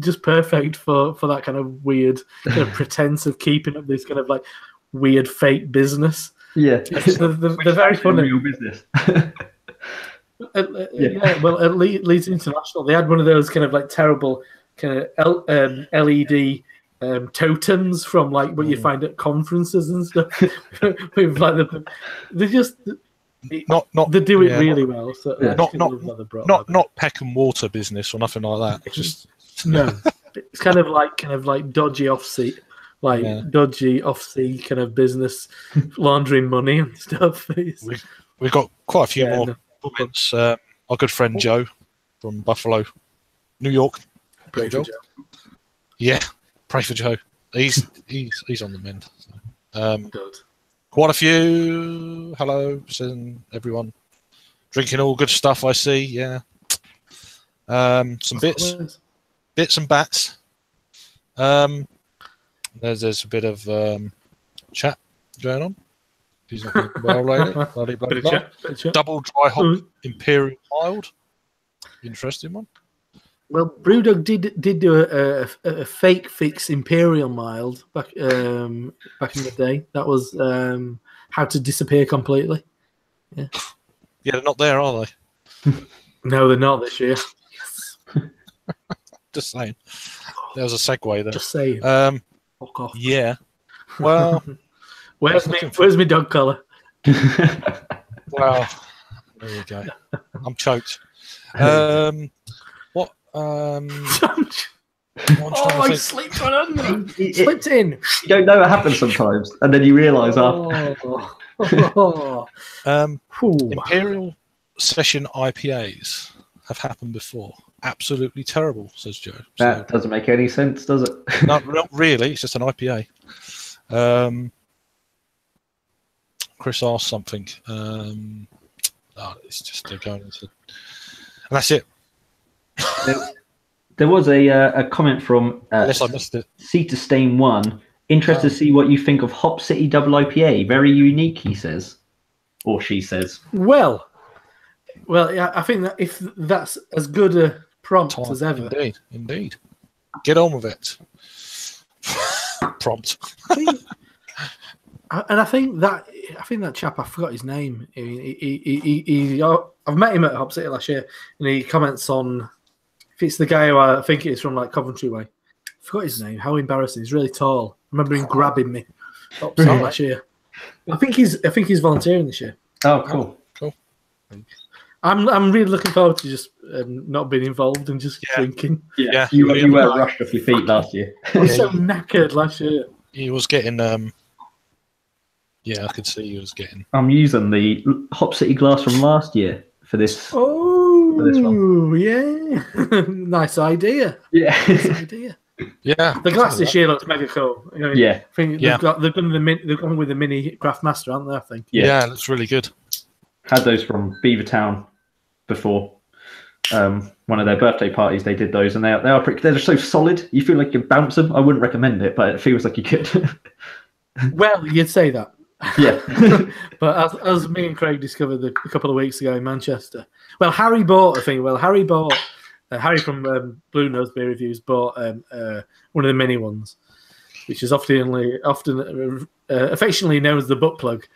just perfect for that kind of weird kind of pretense of keeping up this kind of like weird fake business. Yeah, they're very funny. Real business. Well, at Leeds International, they had one of those kind of like terrible kind of LED. Totems from like what you find at conferences and stuff. With like they do it really well. So not peck and water business or nothing like that. Just no, it's kind of like dodgy offsea, dodgy offsea kind of business, laundering money and stuff. We've got quite a few more comments. Our good friend Joe from Buffalo, New York. Pray for Joe. Yeah. Pray for Joe. He's on the mend. So. Quite a few. Hello, saying everyone drinking all good stuff. I see. Yeah. Some bits and bats. There's a bit of chat going on. He's not doing well lately. Double dry hop Imperial mild. Interesting one. Well, Brewdog did do a fake fix Imperial mild back in the day. That was how to disappear completely. Yeah, they're not there, are they? No, they're not this year. Just saying. There was a segue there. Just saying. Fuck off. Yeah. Well, where's my dog collar? Well, there you go. I'm choked. What? I slipped one under. Slipped in. You don't know what happens sometimes, and then you realise Imperial Session IPAs have happened before. Absolutely terrible, says Joe. That doesn't make any sense, does it? Not really. It's just an IPA. Chris asked something. It's just going into, and that's it. There was a comment from unless I missed it. Stain1. Interested to see what you think of Hop City Double IPA. Very unique, he says, or she says. Well, yeah, I think that if that's as good a prompt as ever. Indeed. Get on with it. Prompt. I think that chap, I forgot his name. I've met him at Hop City last year, and he comments on, if it's the guy who I think it is from like Coventry way. I forgot his name. How embarrassing! He's really tall. I remember him grabbing me up last year. I think he's volunteering this year. Oh, cool. I'm really looking forward to just not being involved and just drinking. Yeah, you were rushed off your feet last year. I was so knackered last year. He was getting I could see he was getting. I'm using the Hop City glass from last year for this. Oh, for this one. Yeah. Nice idea. Yeah. Nice idea. Yeah. The glass this year looks mega cool. Yeah. I think they've gone with the mini Craftmaster, aren't they? I think. Yeah, it looks really good. Had those from Beavertown before. One of their birthday parties, they did those, and they're so solid. You feel like you can bounce them. I wouldn't recommend it, but it feels like you could. Well, you'd say that. Yeah. But as me and Craig discovered a couple of weeks ago in Manchester, Harry bought Harry from Blue Nose Beer Reviews bought one of the mini ones, which is often affectionately known as the butt plug.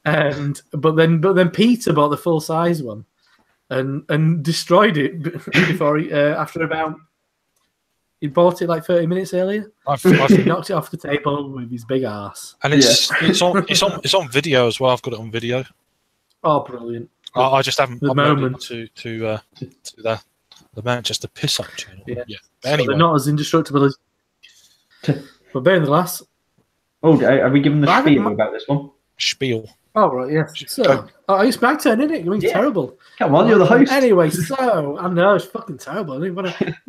But then Peter bought the full size one and destroyed it before after about. He bought it like 30 minutes earlier. He knocked it off the table with his big ass. And it's on video as well. I've got it on video. Oh, brilliant! I just haven't the moment to the Manchester Piss Up channel. Yeah. But anyway, they're not as indestructible as. But bear in the glass. Oh, are we giving the spiel about this one? Spiel. Oh, right, yes. So, it's my turn, isn't it? You mean terrible. Come on, you're the host. Anyway, so, I know, it's fucking terrible.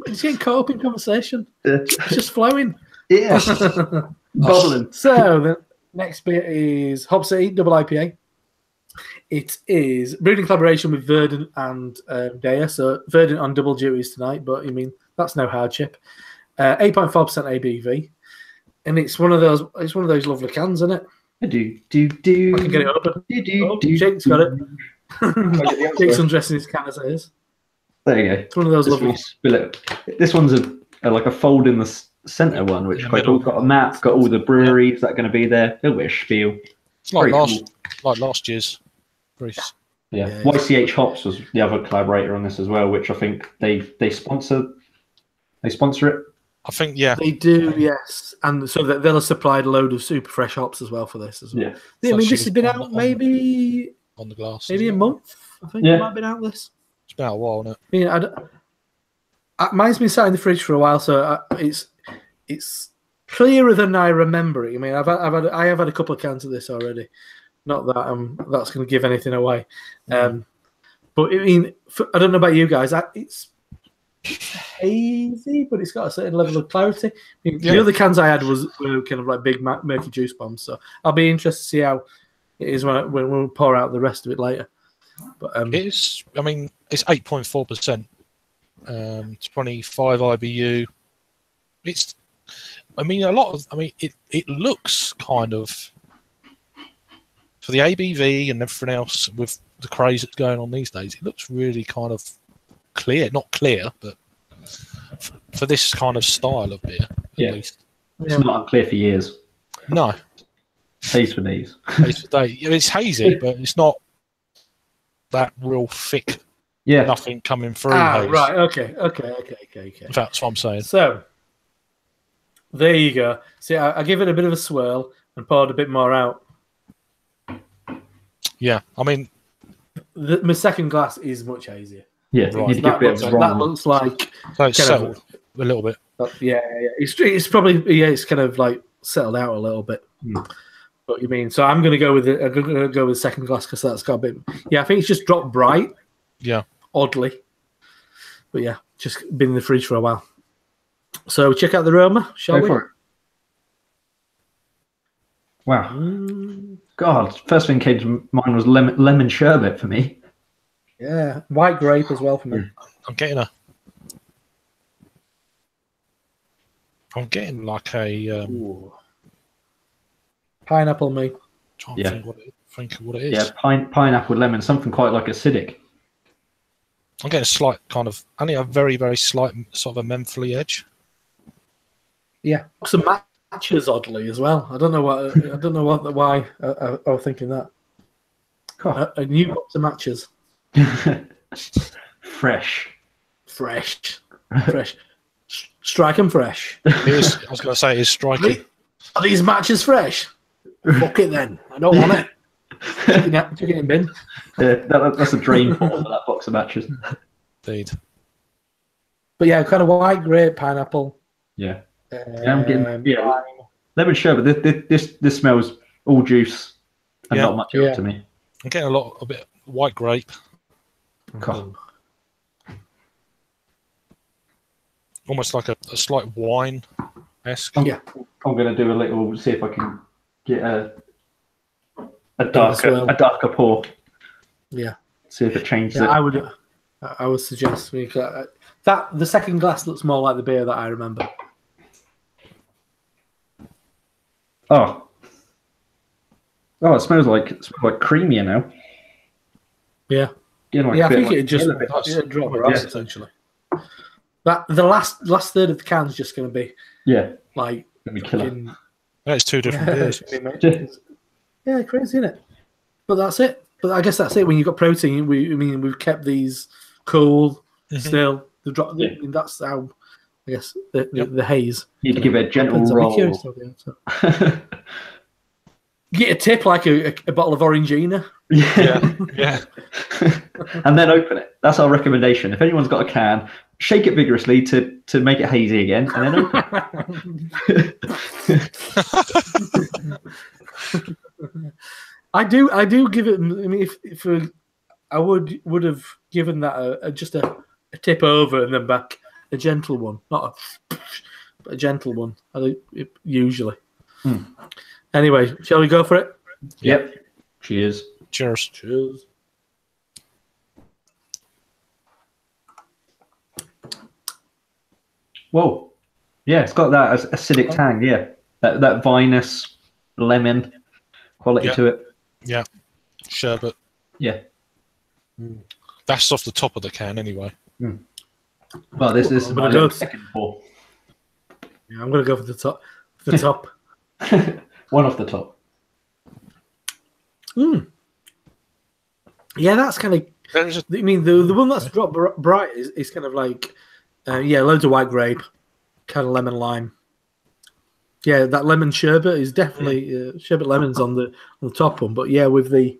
It's getting caught up in conversation. It's just flowing. Yeah. Bubbling. So, the next bit is Hop City Double IPA. It is brewed in collaboration with Verdant and Deya. So, Verdant on double duties tonight, but, that's no hardship. 8.4% ABV. And it's one of those lovely cans, isn't it? I can get it open. Jake's got it. Jake's undressing his can as it is. There you go. It's one of those lovely. This one's like a fold in the centre one, which quite cool. Got a map, got all the breweries that are going to be there. A little bit of spiel. It's like last year's briefs. Yeah. YCH Hops was the other collaborator on this as well, which I think they sponsor. They sponsor it. I think, they do, yes, and so that they'll have supplied a load of super fresh hops as well for this as well. Yeah, So this has been out maybe on the glass, maybe a month. I think it might have been out. It's been out a while, hasn't it? Mine's been sat in the fridge for a while, so it's clearer than I remember it. I have had a couple of cans of this already. Not that that's going to give anything away, but I don't know about you guys. It's hazy, but it's got a certain level of clarity. The other cans I had were kind of like big murky juice bombs, so I'll be interested to see how it is when we'll pour out the rest of it later. But it's 8.4%, 25 IBU. It's it looks kind of, for the ABV and everything else with the craze that's going on these days, it looks really kind of clear, not clear, but for this kind of style of beer, at least. It's not unclear for years. No. Haze for days. Haze for days. It's hazy, but it's not that real thick. Yeah. Nothing coming through. Right. Okay. That's what I'm saying. So, there you go. See, I give it a bit of a swirl and poured a bit more out. Yeah, I mean, my second glass is much hazier. Yeah, right. That looks like so it's settled a little bit. Yeah. It's probably it's kind of like settled out a little bit. What you mean? So I'm going to go with it. I'm going to go with the second glass because that's got a bit. Yeah, I think it's just dropped bright. Yeah, oddly, but yeah, just been in the fridge for a while. So check out the aroma, shall we? Wow. God, first thing came to mind was lemon sherbet for me. Yeah, white grape as well for me. I'm getting like a pineapple. Me. Trying to think of what it is. Yeah, pineapple lemon, something quite like acidic. I'm getting a slight kind of only a very, very slight sort of a mentholy edge. Yeah, some matches oddly as well. I don't know why I was thinking that. A new box of matches. Fresh. Strike them fresh. It is, I was going to say, it is striking. Are these matches fresh? Fuck it then. I don't want it. Chuck it in bin. Yeah, that's a dream for that box of matches. Indeed. But yeah, kind of white grape, pineapple. Yeah. I'm getting lemon sherbet. This smells all juice and not much to me. I'm getting a bit white grape. Almost like a slight wine-esque. Yeah. I'm going to do a little, see if I can get a darker pour. Yeah. See if it changes it. I would suggest that the second glass looks more like the beer that I remember. Oh, it smells like creamier now. Yeah. I think it just dropped off essentially. That the last third of the can's just going to be like killer. It's two different beers. Yeah, crazy, isn't it? But that's it. But I guess that's it. When you've got protein, we've kept these cool still. The drop. That's how I guess the haze. You need to give it a gentle roll. Get a tip like a bottle of Orangina. Yeah. And then open it. That's our recommendation. If anyone's got a can, shake it vigorously to make it hazy again, and then open it. I do give it. I mean, if I would have given that just a tip over and then back, a gentle one, not a gentle one. Usually. Anyway, shall we go for it? Yep. Cheers. Whoa. Yeah, it's got that acidic tang. Yeah, that vinous lemon quality to it. Yeah. Sherbet. Yeah. That's off the top of the can anyway. Well, this is my second pour. Yeah, I'm going to go for the top. The top. One off the top. Yeah, that's kind of. I mean, the one that's dropped bright is kind of like, loads of white grape, kind of lemon lime. Yeah, that lemon sherbet is definitely sherbet lemons on the top one, but yeah, with the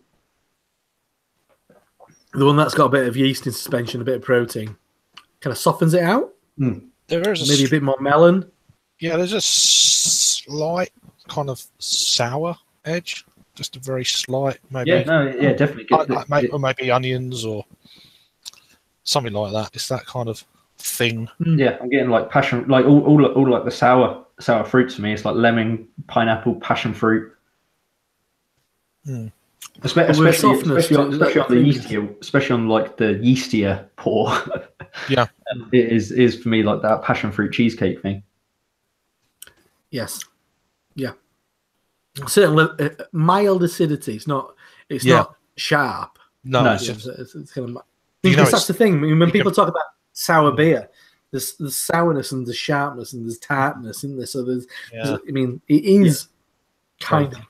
one that's got a bit of yeast in suspension, a bit of protein, kind of softens it out. There is maybe a bit more melon. Yeah, there's a slight kind of sour edge, just a very slight, maybe. Definitely. Or maybe onions or something like that. It's that kind of thing. Yeah, I'm getting like passion, like all like the sour fruits for me. It's like lemon, pineapple, passion fruit. Especially on like the yeastier pour. Yeah, it is for me like that passion fruit cheesecake thing. Yes. Yeah. Certainly mild acidity. It's not sharp. No, it's kind of. because that's the thing. I mean, when people talk about sour beer, there's sourness and there's sharpness and there's tartness in there. So there's I mean, it is kind of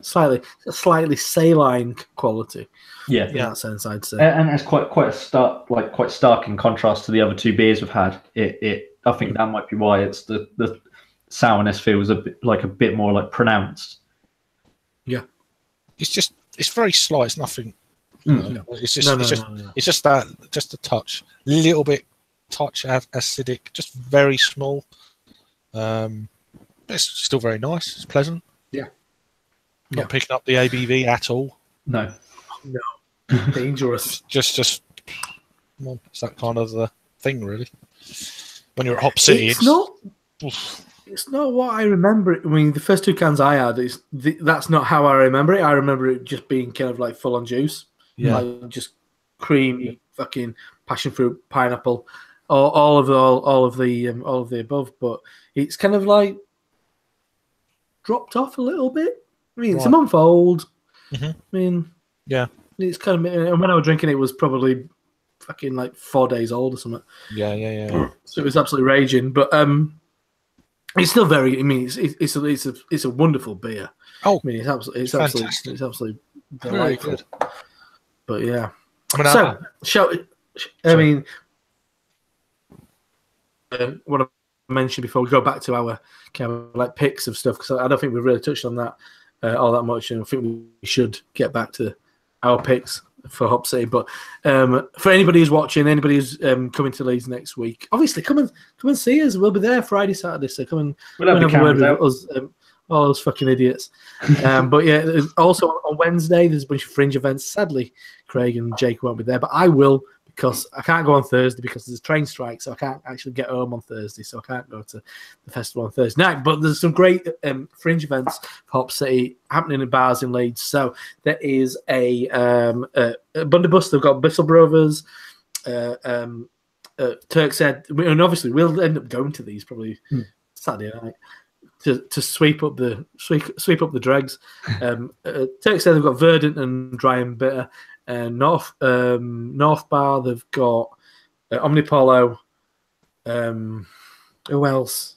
slightly saline quality. Yeah, in that sense, I'd say. And it's quite stark in contrast to the other two beers we've had. I think that might be why it's the sourness feels a bit more like pronounced. Yeah, it's very slight. It's nothing. No. It's just a touch, little bit acidic, just very small. It's still very nice. It's pleasant. Yeah. Not picking up the ABV at all. No. Dangerous. Just well, it's that kind of the thing, really. When you're at Hop City, it's not what I remember. I mean, the first two cans I had that's not how I remember it. I remember it just being kind of like full on juice. Yeah, like just creamy, fucking passion fruit, pineapple, all of the above. But it's kind of like dropped off a little bit. I mean, it's a month old. Mm-hmm. I mean, yeah, it's kind of. And when I was drinking, it was probably fucking like 4 days old or something. Yeah. So it was absolutely raging, but it's still very. I mean, it's a wonderful beer. Oh, I mean, it's absolutely delightful. Good. But yeah. I mean, what I mentioned before, we go back to our kind of like picks of stuff, because I don't think we've really touched on that all that much, and I think we should get back to our picks for Hop City. But for anybody who's watching, anybody who's coming to Leeds next week, obviously come and see us. We'll be there Friday, Saturday, so come and have a word with us. All those fucking idiots. But yeah, also on Wednesday, there's a bunch of fringe events. Sadly, Craig and Jake won't be there, but I will, because I can't go on Thursday because there's a train strike, so I can't actually get home on Thursday, so I can't go to the festival on Thursday night. But there's some great fringe events for Hop City happening in bars in Leeds. So there is a Bunderbuss. They've got Bissell Brothers, Turk said, and obviously we'll end up going to these probably Saturday night to sweep up the dregs. Turk said they've got Verdant and Dry and Bitter. North Bar, they've got Omnipolo. Who else?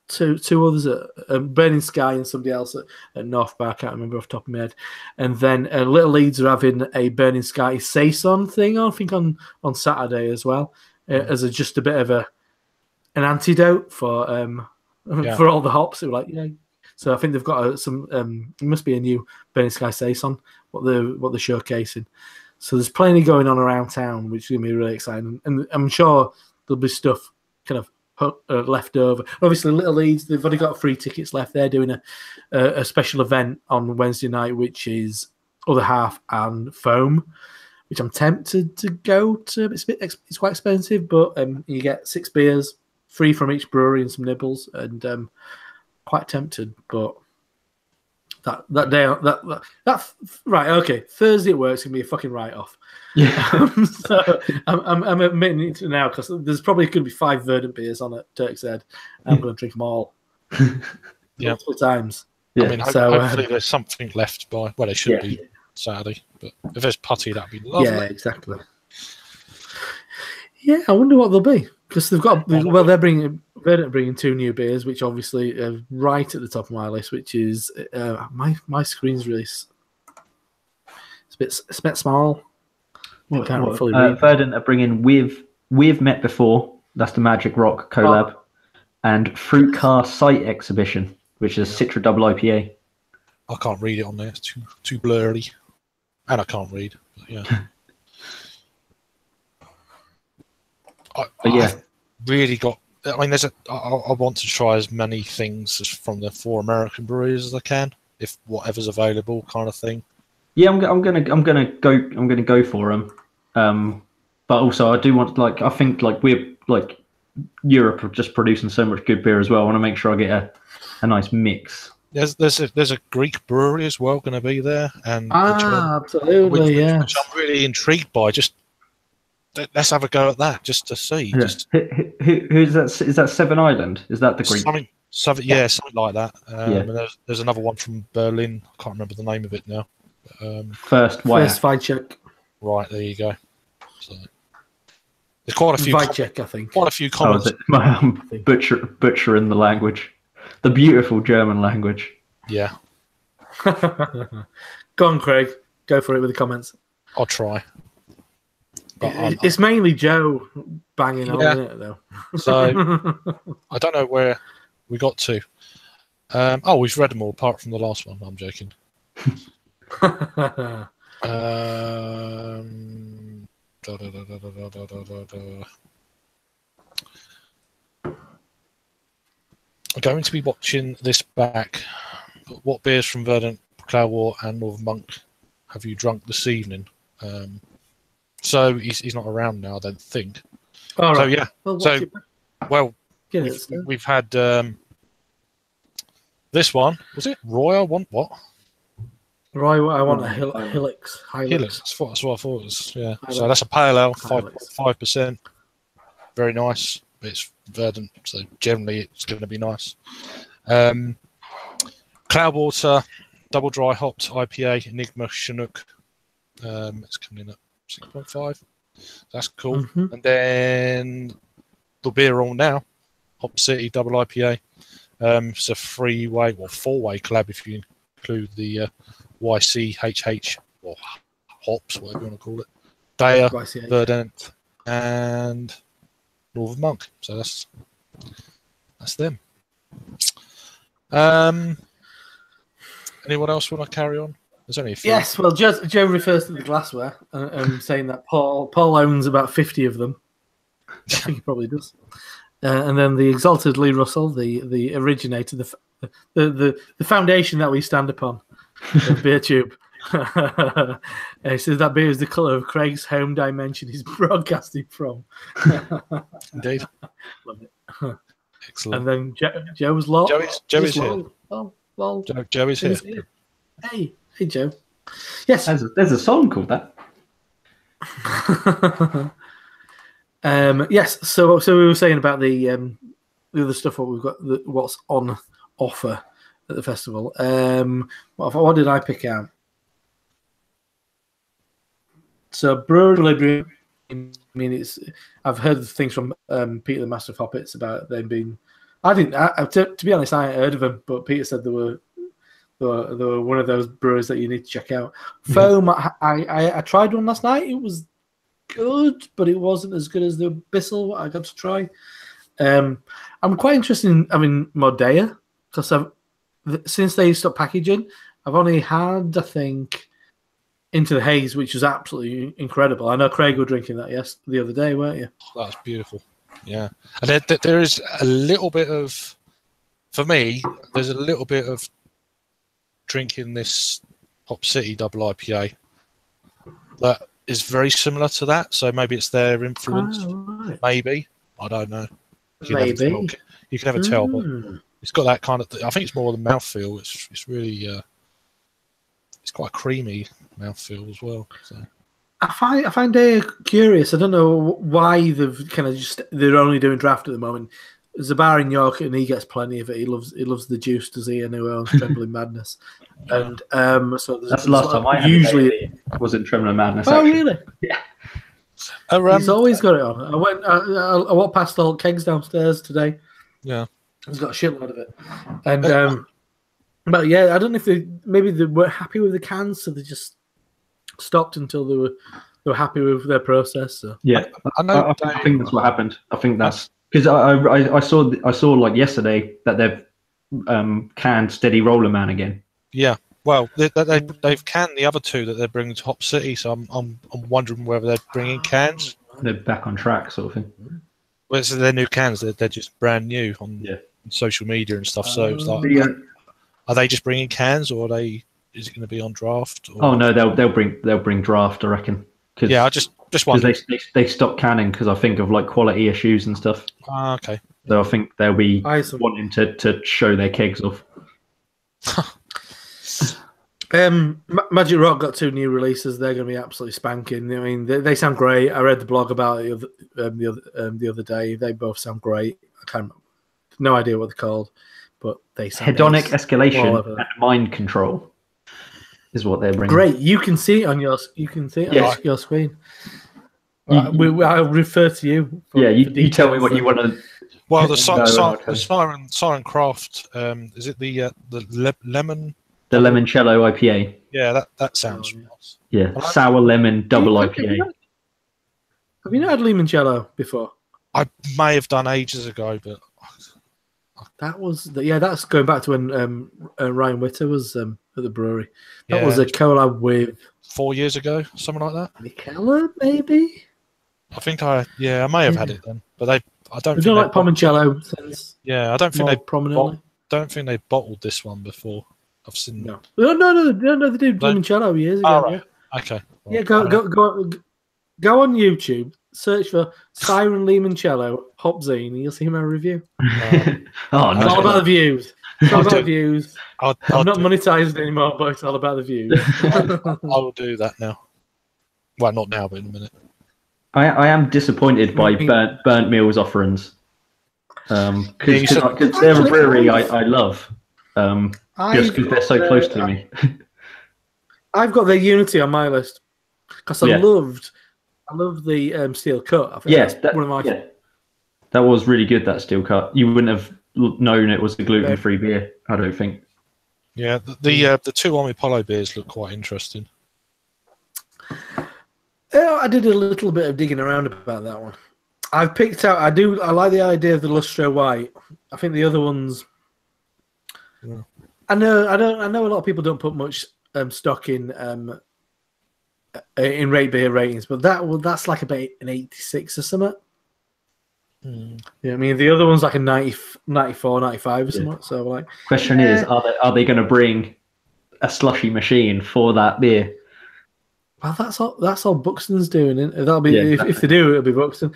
Two others at Burning Sky and somebody else at North Bar. I can't remember off the top of my head. And then Little Leeds are having a Burning Sky Saison thing, I think, on Saturday as well, as just a bit of an antidote for all the hops. They were like, So I think they've got it must be a new Burning Sky Saison, what they're showcasing. So there's plenty going on around town, which is going to be really exciting. And I'm sure there'll be stuff kind of left over. Obviously, Little Leeds, they've only got free tickets left. They're doing a special event on Wednesday night, which is Other Half and Foam, which I'm tempted to go to. It's quite expensive, but you get 6 beers, free from each brewery and some nibbles, and quite tempted. But that day, that right, okay, Thursday at work's gonna be a fucking write-off. Yeah. So I'm admitting it now, because there's probably going to be 5 Verdant beers on at Turk's Head. I'm going to drink them all multiple times. Yeah. I mean, hopefully there's something left by. Well, it should be Saturday, but if there's putty, that'd be lovely. Yeah, exactly. Yeah, I wonder what they'll be, because they've got. Well, Verdant are bringing 2 new beers, which obviously are right at the top of my list. Which is my screen's really. It's a bit small. I can't fully read. Verdant are bringing We've Met Before. That's the Magic Rock collab, and Fruit Car Site Exhibition, which is Citra Double IPA. I can't read it on there. It's too blurry, and I can't read. But yeah. I've really got. I mean, I want to try as many things from the 4 American breweries as I can, if whatever's available, kind of thing. Yeah, I'm gonna go for them. But also, I do want, I think we're Europe are just producing so much good beer as well. I want to make sure I get a nice mix. There's a Greek brewery as well going to be there, and absolutely, which I'm really intrigued by. Just let's have a go at that, just to see. Yeah. Who's that? Is that Seven Island? Is that the Greek? Something like that. And there's another one from Berlin. I can't remember the name of it now. First Fight Check. Right, there you go. So there's quite a few. Vicek, I think. Quite a few comments. Butchering the language, the beautiful German language. Yeah. Go on, Craig. Go for it with the comments. I'll try. It's mainly Joe banging on, isn't it, though? So I don't know where we got to. We've read them all apart from the last one. I'm joking. I'm going to be watching this back. What beers from Verdant, Cloudwater, and Northern Monk have you drunk this evening? So he's not around now, I don't think. All right. So yeah. We've had this one. Was it Roy? I want what? Roy, I want a Hilux. Hilux. That's what I thought it was. Yeah. So that's a pale ale, 5.5%. Very nice. It's Verdant, so generally it's going to be nice. Cloudwater, double dry hopped IPA, Enigma Chinook. It's coming in at 6.5. That's cool. And then the beer all now, Hop City double IPA. It's a three-way or four-way collab if you include the YCHH or hops, whatever you want to call it. Deya, Verdant, and Northern Monk. So that's them. Anyone else want to carry on? There's only a few. Yes, well, Joe refers to the glassware and saying that Paul owns about 50 of them. I think he probably does. And then the exalted Lee Russell, the originator, the foundation that we stand upon, the beer tube. He says that beer is the colour of Craig's home dimension he's broadcasting from. Indeed. Love it. Excellent. And then Joe's law. Joey's here. Well, Joe is here. Hey, Joe. Yes. There's a song called that. Yes. So we were saying about the other stuff. What we've got, what's on offer at the festival. What did I pick out? So brewery. I mean, I've heard things from Peter the Master of Hoppets about them being. To be honest, I hadn't heard of them, but Peter said they were one of those brewers that you need to check out. Foam, I tried one last night. It was good, but it wasn't as good as the Bissell I got to try. I'm quite interested in having more Deya because since they stopped packaging, I've only had, I think, Into the Haze, which was absolutely incredible. I know Craig were drinking that the other day, weren't you? That's beautiful. Yeah, and there is a little bit of, for me, there's a little bit of drinking this Hop City double IPA that is very similar to that. So maybe it's their influence. Right. Maybe, I don't know. You can never tell, but it's got that kind of. I think it's more the mouthfeel. It's really. It's quite a creamy mouthfeel as well. So. I find Deya curious. I don't know why they've kind of they're only doing draft at the moment. There's a bar in York and he gets plenty of it. He loves the juice, does he? And who owns Trembling Madness? And so that's the last time I usually was in Trembling Madness. Oh, really? Yeah. He's always got it on. I walked past the old kegs downstairs today. Yeah, he's got a shitload of it. And but yeah, I don't know if maybe they weren't happy with the cans, so they just stopped until they were happy with their process. So. Yeah, I think that's what happened. I think that's because I saw like yesterday that they've canned Steady Roller Man again. Yeah, well they've canned the other two that they're bringing to Hop City. So I'm wondering whether they're bringing cans. They're back on track, sort of thing. Well, so they're new cans. They're just brand new on social media and stuff. So it's like, are they just bringing cans, or is it going to be on draft? Or? Oh no, they'll bring draft, I reckon. Yeah, I just wondering. Because they stopped canning because I think of like quality issues and stuff. Ah, okay. So I think they'll be wanting to show their kegs off. Magic Rock got 2 new releases. They're going to be absolutely spanking. I mean, they sound great. I read the blog about it the other day. They both sound great. No idea what they're called, but they sound hedonic escalation and mind control is what they're bringing. Great, you can see it on your screen. I'll refer to you. You tell me what you want to. Well, the Siren Craft, is it the lemon? The limoncello IPA. Yeah, that sounds nice. Yeah, sour lemon double IPA. Have you not had limoncello before? I may have done ages ago, but that's going back to when Ryan Witter was at the brewery. That was a collab with 4 years ago, something like that. Michela, maybe. I think I may have had it then, but I don't. They don't like Pomoncello since. Yeah, I don't think they prominently. Don't think they bottled this one before. I've seen. No, they did limoncello years ago. Right. Yeah. Okay. Well, yeah, go on YouTube, search for Siren Limoncello HopZine, and you'll see my review. It's all about the views. It's all about the views. I'm not monetized anymore, but it's all about the views. I will do that now. Well, not now, but in a minute. I am disappointed by Burnt Meals offerings. Because they're a brewery I love. Just because they're so close to me. I've got their Unity on my list because I love the steel cut. I think that's one of my. That was really good. That steel cut. You wouldn't have known it was a gluten-free beer. I don't think. Yeah, the two Army Polo beers look quite interesting. I did a little bit of digging around about that one. I've picked out. I like the idea of the Lustro White. I think the other ones. Yeah. I know a lot of people don't put much stock in rate beer ratings, but that's like about an 86 or something. Yeah, I mean the other one's like a 90, 94, 95 or something. So like, question is, are they going to bring a slushy machine for that beer? Well, that's all Buxton's doing. Isn't it? That'll be if they do, it'll be Buxton.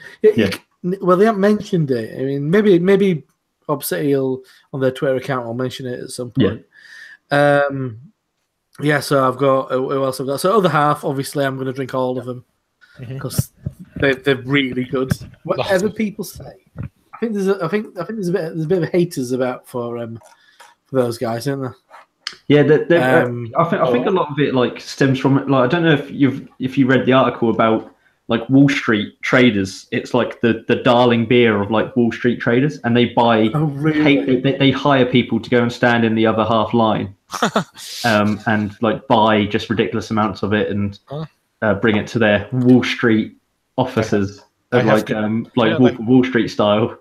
Well, they haven't mentioned it. I mean, maybe Bob City will on their Twitter account will mention it at some point. So I've got who else I've got? So other half, obviously, I'm going to drink all of them because they're really good. Whatever people say, I think there's a bit of haters about for those guys, isn't there? Yeah, I think a lot of it like stems from like I don't know if you read the article about like Wall Street traders. It's like the darling beer of like Wall Street traders, and they buy. Oh, really? They hire people to go and stand in the other half line, and like buy just ridiculous amounts of it and bring it to their Wall Street offices, Wolf of Wall Street style.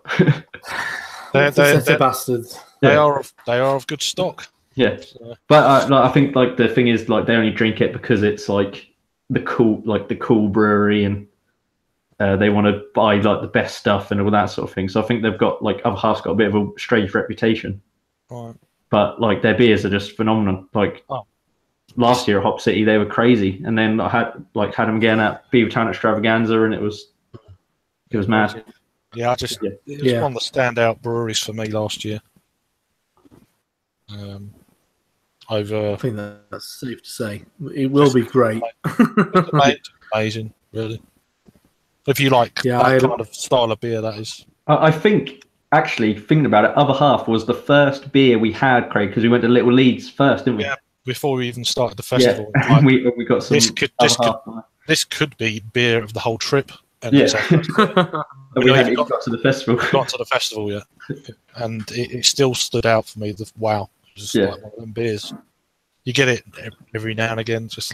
they're bastards. They are of good stock. Yeah, but I think like the thing is like they only drink it because it's like the cool brewery and they want to buy like the best stuff and all that sort of thing. So I think they've got like other half's got a bit of a strange reputation. Right. But like their beers are just phenomenal. Like last year at Hop City they were crazy, and then I had them again at Beavertown Extravaganza, and it was mad. Yeah, it was one of the standout breweries for me last year. I think that's safe to say. It will be great. Amazing, really. If you like that kind of style of beer, that is. I think, actually, thinking about it, Other Half was the first beer we had, Craig, because we went to Little Leeds first, didn't we? Yeah, before we even started the festival. Yeah, we got some. This could be beer of the whole trip. And we hadn't even got to the festival. Got to the festival, yeah. And it still stood out for me. Like one of them beers. You get it every now and again, just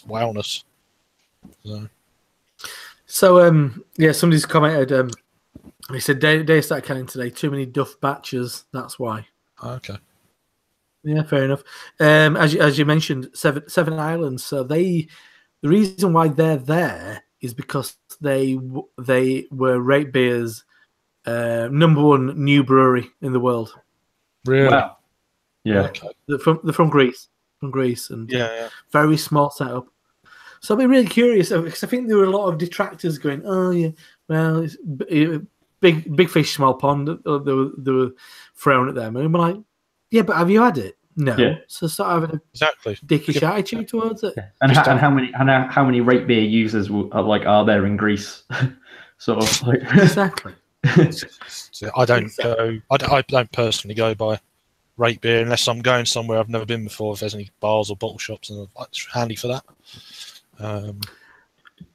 wowness. So somebody's commented. He said Deya started canning today. Too many Duff batches. That's why. Okay. Yeah, fair enough. As you mentioned, Seven Islands. So the reason why they're there is because they were Rate Beer's #1 new brewery in the world. Really? Wow. Yeah. Okay. They're from Greece. And very small setup. So I'll be really curious because I think there were a lot of detractors going, "Oh yeah, well, it's big fish, small pond." They were throwing at them, and I'm like, "Yeah, but have you had it? No." Yeah. So start having a dickish attitude towards it. Yeah. And how many Rate Beer users are there in Greece? Sort of like exactly. I don't personally go by Rate Beer unless I'm going somewhere I've never been before. If there's any bars or bottle shops, and it's handy for that.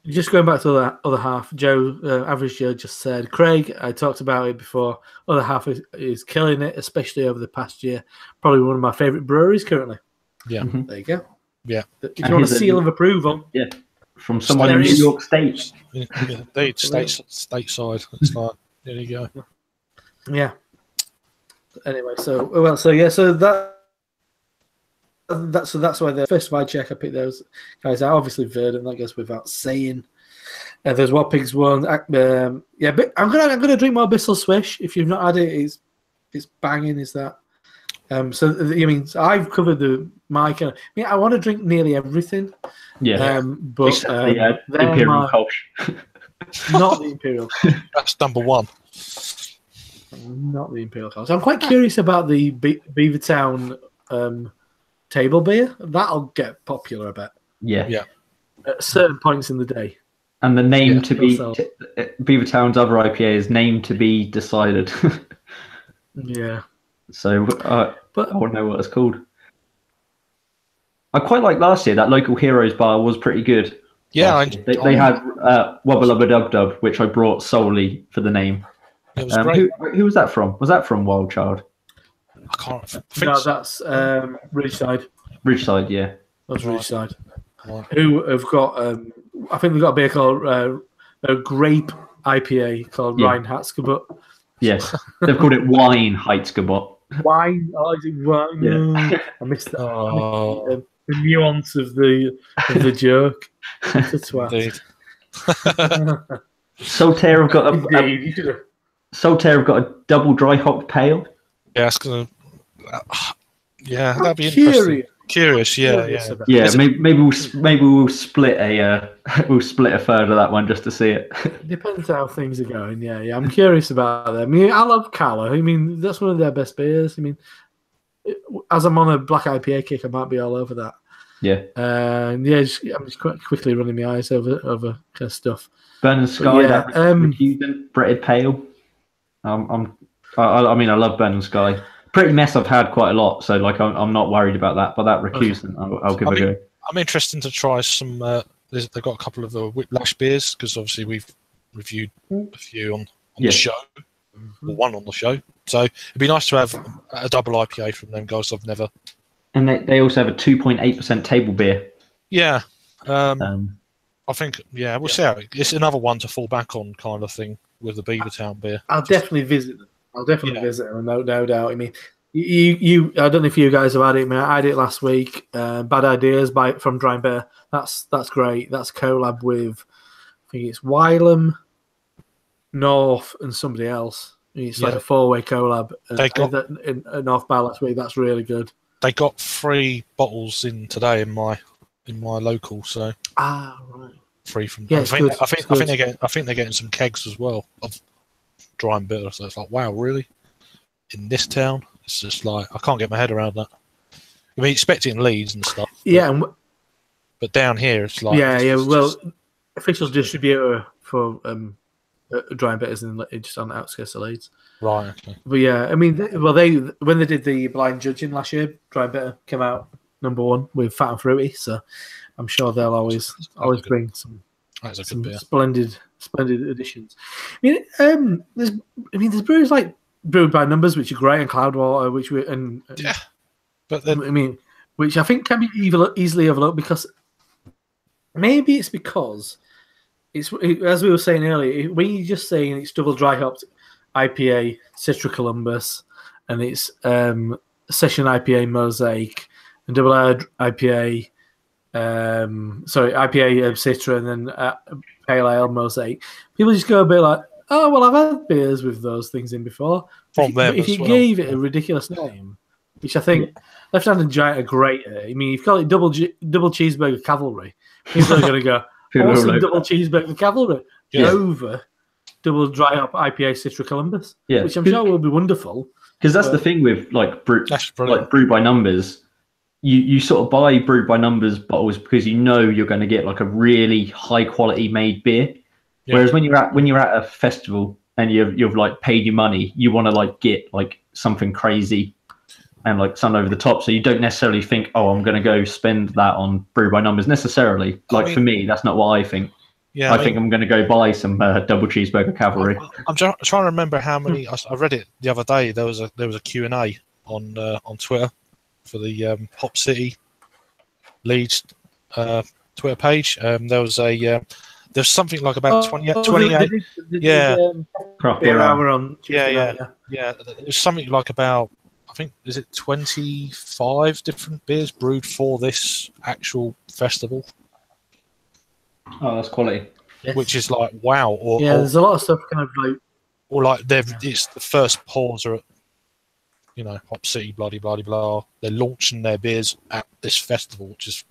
just going back to the other half, Joe, Average Joe just said, Craig, I talked about it before, other half is killing it, especially over the past year. Probably one of my favourite breweries currently. Yeah. There you go. Yeah. If you want a seal of approval. Yeah. From someone in New York State. Yeah, indeed, stateside. It's like, there you go. Yeah. Anyway, so that's why the first I check, I picked those guys out. Obviously, Verdant, that goes without saying. There's What Pigs one. But I'm gonna drink more Bissell Swish. If you've not had it, it's banging. Is that? So I've covered my kind of. I want to drink nearly everything. Yeah. But except the Imperial Kolsch. Not the Imperial Kolsch. That's number one. Not the Imperial Kolsch. I'm quite curious about the Beavertown table beer. That'll get popular, I bet. Yeah. At certain points in the day. And the name to be Beavertown's other IPA is named to be decided. Yeah. So but I want to know what it's called. I quite liked last year. That local Heroes bar was pretty good. Yeah, they had Wubba Lubba Dub Dub, which I brought solely for the name. It was great. Who was that from? Was that from Wild Child? I can't think. No, that's Ridgeside. Ridgeside, yeah. That's Ridgeside. Right. Who have got? I think they've got a beer called a grape IPA called Ryan Hatzgebut. Yes, they've called it Wine Heitzgebot. Wine, I think wine. Yeah. I missed that. The nuance of the joke. Indeed. Solitaire have got a double dry hop pale. Yeah, it's gonna. That'd be interesting. Curious, yeah. Maybe we'll split a third of that one just to see it. Depends how things are going. Yeah. I'm curious about them. I love Cala. That's one of their best beers. As I'm on a black IPA kick, I might be all over that. Yeah. I'm just quite quickly running my eyes over kind of stuff. Burning Sky, that recusant breaded pale. I love Burning Sky. Pretty mess I've had quite a lot, so I'm not worried about that. But that recusant, I'll give it a go. I'm interested to try some. They've got a couple of the Whiplash beers because obviously we've reviewed a few on the show, or one on the show. So it'd be nice to have a double IPA from them guys. I've never. And they also have a 2.8% table beer. Yeah, I think we'll see how it's another one to fall back on kind of thing with the Beavertown beer. I'll definitely visit them. Visit them, no doubt. You I don't know if you guys have had it. I had it last week. Bad Ideas from Dry Bear. That's great. That's collab with, I think it's Wylam, North, and somebody else. It's like a 4-way collab. They got in North Bar last week. That's really good. They got 3 bottles in today in my local. So right. 3 from. Yeah, I think they're getting some kegs as well of dry and bitter. So it's like, wow, really? In this town, it's just like I can't get my head around that. Expect it in Leeds and stuff. Yeah, but down here, it's like Well, official distributor for dry and bitters just on the outskirts of Leeds. Right. Okay. But yeah, when they did the blind judging last year, dry and bitter came out number 1 with Fat and Fruity. So I'm sure they'll always bring some splendid additions. There's breweries like Brewed by Numbers, which are great, and Cloudwater, which I think can be easily overlooked because it's because as we were saying earlier, when you're just saying it's double dry hopped IPA Citra Columbus and it's session IPA Mosaic and double IPA. IPA Citra and then Pale Ale Mosaic. People just go a bit like, oh, well, I've had beers with those things in before. If you gave it a ridiculous name, which I think Left Hand and Giant are great at. If you call it double cheeseburger cavalry, people are going to go, awesome double cheeseburger cavalry over double dry hop IPA Citra Columbus, which I'm sure will be wonderful. Because that's the thing with Brew by Numbers. You sort of buy Brewed by Numbers bottles because you're going to get like a really high quality made beer. Yeah. Whereas when you're at a festival and you've like paid your money, you want to like get like something crazy and like something over the top. So you don't necessarily think, oh, I'm going to go spend that on Brewed by Numbers necessarily. For me, that's not what I think. Yeah, I think I'm going to go buy some double cheeseburger cavalry. I'm trying to remember how many. I read it the other day. There was a Q&A on Twitter for the Hop City Leeds Twitter page. There's something like about 28. Craft beer hour on Tuesday night, Yeah. There's something like about, I think, is it 25 different beers brewed for this actual festival? Oh, that's quality. Yes. Which is like wow. There's a lot of stuff kind of like. Or like it's the first pours are at, Hop City, blah blah blah. They're launching their beers at this festival, which is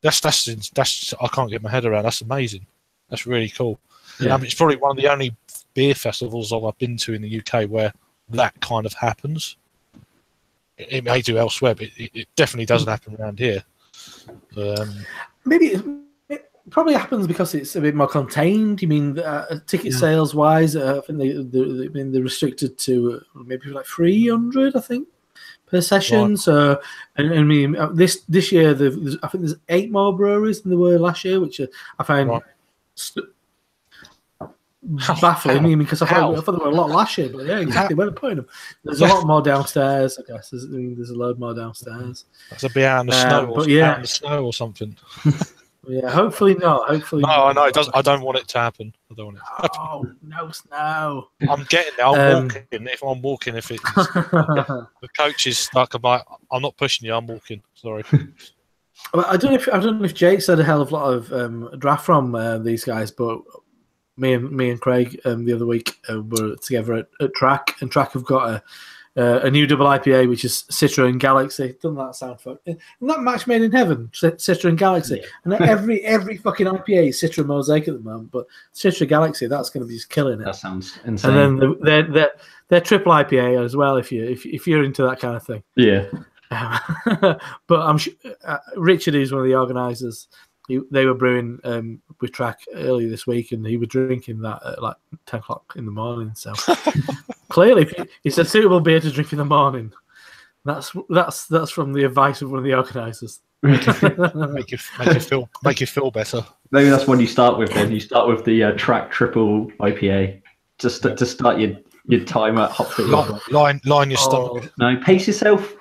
that's I can't get my head around. That's amazing. That's really cool. Yeah. It's probably one of the only beer festivals I've been to in the UK where that kind of happens. It may do elsewhere, but it definitely doesn't happen around here. Maybe it probably happens because it's a bit more contained. You mean ticket sales wise? I think they're restricted to maybe like 300, I think, per session. Right. So, and I mean, this year, I think there's 8 more breweries than there were last year, which I find baffling. I mean, because I thought there were a lot last year, but yeah, exactly where they're putting them. There's a lot more downstairs. I guess there's a load more downstairs. That's a bit out in the snow, but yeah, out in the snow or something. Yeah, hopefully not. Hopefully, no, no, it doesn't. I don't want it to happen. I don't want it to happen. Oh, no snow. I'm getting there. I'm walking. If it's the coach is like, I'm not pushing you. I'm walking. Sorry. Well, I don't know if Jake said a hell of a lot of draft from these guys, but me and Craig the other week were together at Track, and Track have got a new double IPA, which is Citra and Galaxy. Doesn't that sound fun? Isn't that match made in heaven? Citra and Galaxy. Yeah. And every fucking IPA is Citra Mosaic at the moment, but Citra Galaxy, that's going to be just killing it. That sounds insane. And then they're triple IPA as well, if you're into that kind of thing. Yeah. But I'm sure Richard is one of the organisers. They were brewing with Track earlier this week, and he was drinking that at like 10 o'clock in the morning. So clearly, it's a suitable beer to drink in the morning. That's from the advice of one of the organisers. make you feel better. Maybe that's what you start with. Then you start with the Track triple IPA to start your time at Hop City. Line your stomach. No, pace yourself.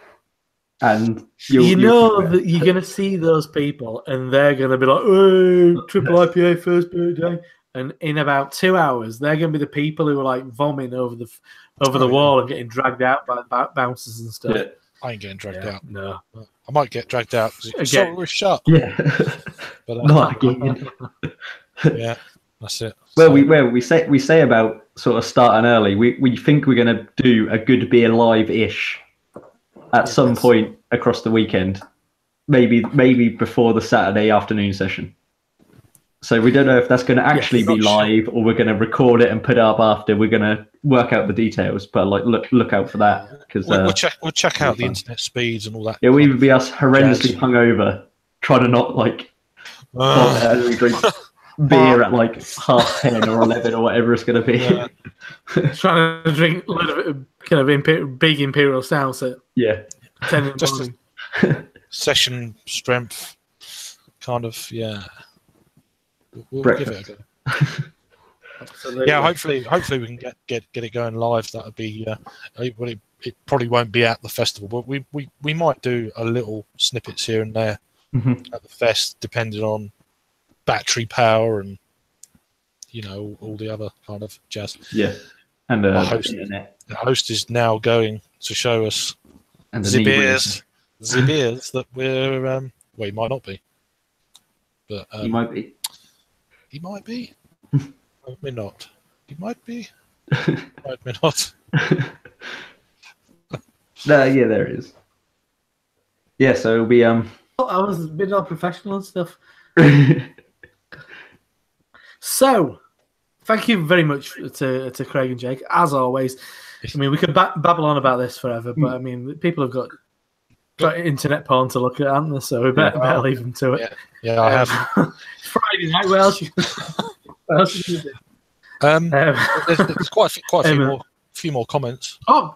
And you know that you're going to see those people, and they're going to be like, "Oh, triple IPA first beer day," and in about 2 hours, they're going to be the people who are like vomiting over the wall and getting dragged out by bouncers and stuff. Yeah. I ain't getting dragged out. No, I might get dragged out because it's shut. Yeah, but not again. Yeah, that's it. Well, we say about sort of starting early. We think we're going to do a good beer live-ish. At some point across the weekend, maybe before the Saturday afternoon session. So we don't know if that's going to actually be live or we're going to record it and put it up after. We're going to work out the details, but like look out for that because we'll check out the internet speeds and all that. It will either be us horrendously hungover, trying to not like drink beer at like 10:30 or 11 or whatever it's going to be. Yeah. Trying to drink a little bit of kind of big imperial stout. Yeah. Just session strength, kind of, yeah. We'll give it a go. Yeah, hopefully we can get it going live. That would be. It probably won't be at the festival, but we might do a little snippets here and there at the fest, depending on battery power and all the other kind of jazz. Yeah, and the host is now going to show us the beers that we're well, he might not be, but he might be. He might be. Might be not. He might be. Might be not. Yeah, there is. Yeah, so it'll be I was a bit unprofessional and stuff. So, thank you very much to Craig and Jake, as always. I mean, we could babble on about this forever, but I mean, people have got internet porn to look at, haven't they? So we better leave them to it. Yeah, I have. It's Friday night. What else you do? There's quite a few more comments. Oh,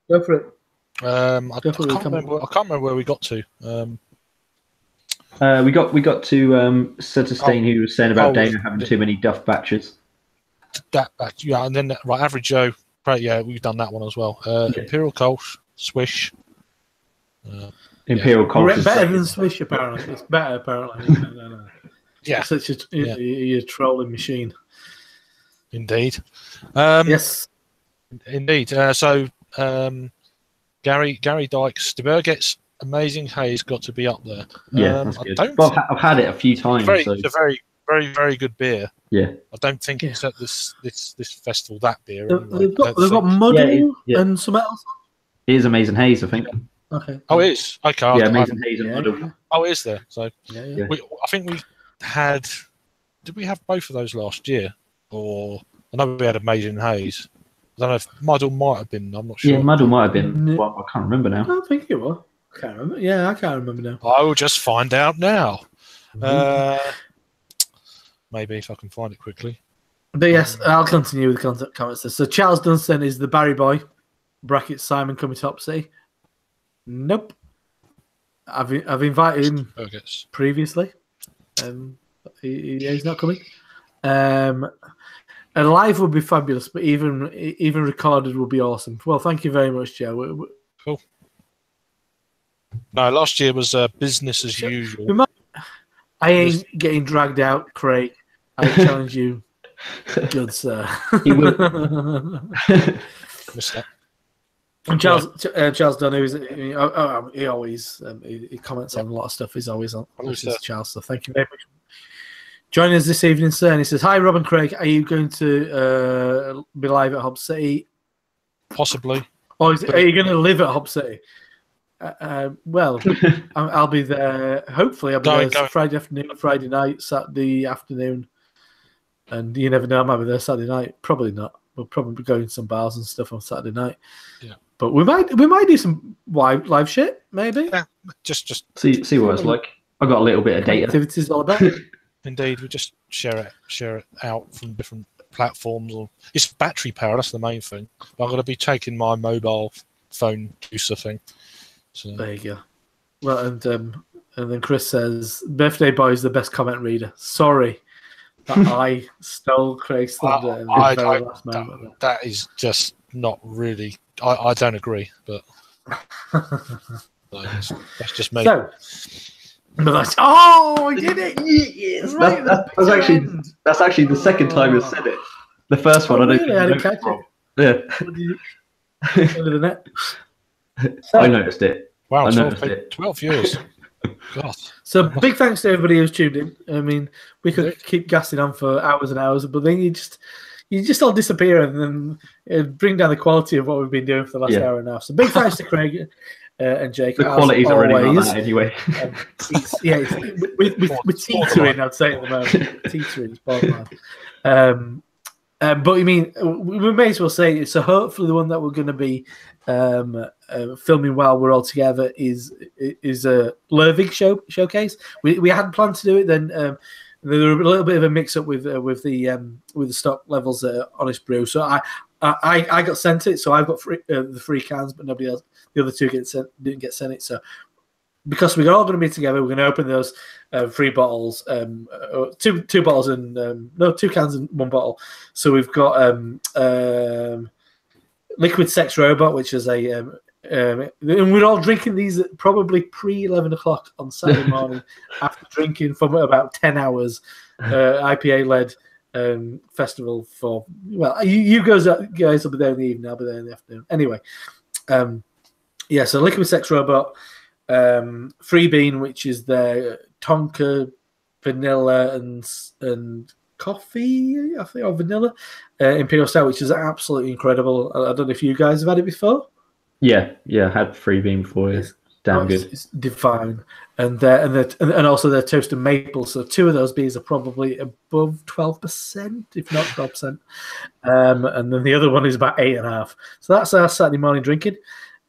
go for it. I can't remember where we got to. We got to Sutterstein, who was saying about Deya having too many Duff batches. That batch, yeah, and then right, Average Joe. Right, yeah, we've done that one as well. Imperial Kolsch, Swish. Imperial Kolsch is better than Swish, apparently. It's better, apparently. No. Yeah, such a trolling machine. Indeed. Yes, indeed. So Gary Dykes, De Burget's Amazing Haze got to be up there. Yeah, that's good. I've had it a few times. It's a very good beer. Yeah, I don't think it's at this festival that beer. They've got Muddle and some else. It is Amazing Haze, I think. Okay. Oh, it is. Okay. Yeah, Amazing Haze and Muddle. Oh, it is there. So yeah. I think we had. Did we have both of those last year? Or I know we had Amazing Haze. I don't know if Muddle might have been. I'm not sure. Yeah, Muddle might have been. Well, I can't remember now. I don't think it was. I can't remember. Yeah, I can't remember now. I will just find out now. Maybe if I can find it quickly. But yes, I'll continue with the comments. So Charles Dunstan is the Barry boy. Bracket Simon coming top city. Nope. I've invited him previously. He's not coming. A live would be fabulous, but even recorded would be awesome. Well, thank you very much, Joe. Cool. No, last year was business as usual. I ain't getting dragged out, Craig. I challenge you, good sir. He will. And Charles Dunn, he always he comments on a lot of stuff. He's always on. Charles, so thank you very much. Joining us this evening, sir, and he says, "Hi, Rob and Craig. Are you going to be live at Hob City? Possibly. Or are you going to live at Hob City? Well, I'll be there. Hopefully, I'll be there Friday afternoon, Friday night, Saturday afternoon, and you never know. I might be there Saturday night. Probably not. We'll probably be going to some bars and stuff on Saturday night. Yeah, but we might do some live shit, maybe. Yeah, just see what it's like. I got a little bit of data. Activities all about. Indeed, we just share it out from different platforms. Or it's battery power. That's the main thing. I'm going to be taking my mobile phone juicer thing. So. There you go. Well, and then Chris says, "Birthday boy is the best comment reader." Sorry that I stole Craig's thunder in the very last moment. That is just not really. I don't agree, but that's just me. So, but I did it! Yes, that's actually the second time you said it. The first one, I didn't catch it. Yeah. Under the net. So, I noticed it. Wow, 12 years. God. So big thanks to everybody who's tuned in. I mean, we could keep gassing on for hours and hours, but then you just all disappear and then bring down the quality of what we've been doing for the last hour and a half. So big thanks to Craig and Jake. The quality's already not that anyway. With teetering, I'd say at the moment. Teetering is bottom line. But I mean, we may as well say it. So hopefully the one that we're going to be filming while we're all together is a Lervig showcase. We hadn't planned to do it. Then there was a little bit of a mix up with the stock levels at Honest Brew. So I got sent it. So I've got the free cans, but nobody else. The other two didn't get sent it. So because we're all going to be together, we're going to open those free bottles, two bottles and 2 cans and 1 bottle. So we've got Liquid Sex Robot, which is and we're all drinking these at probably pre-11 o'clock on Saturday morning after drinking for about 10 hours. IPA-led festival for, well, you guys will be there in the evening. I'll be there in the afternoon. Anyway, so Liquid Sex Robot, Free Bean, which is their Tonka vanilla and coffee, I think, or vanilla Imperial Stout, which is absolutely incredible. I don't know if you guys have had it before. Yeah, had Free Bean before. It's damn good. It's divine, and also their toasted maple. So 2 of those beers are probably above 12%, if not 12%, and then the other one is about 8.5%. So that's our Saturday morning drinking.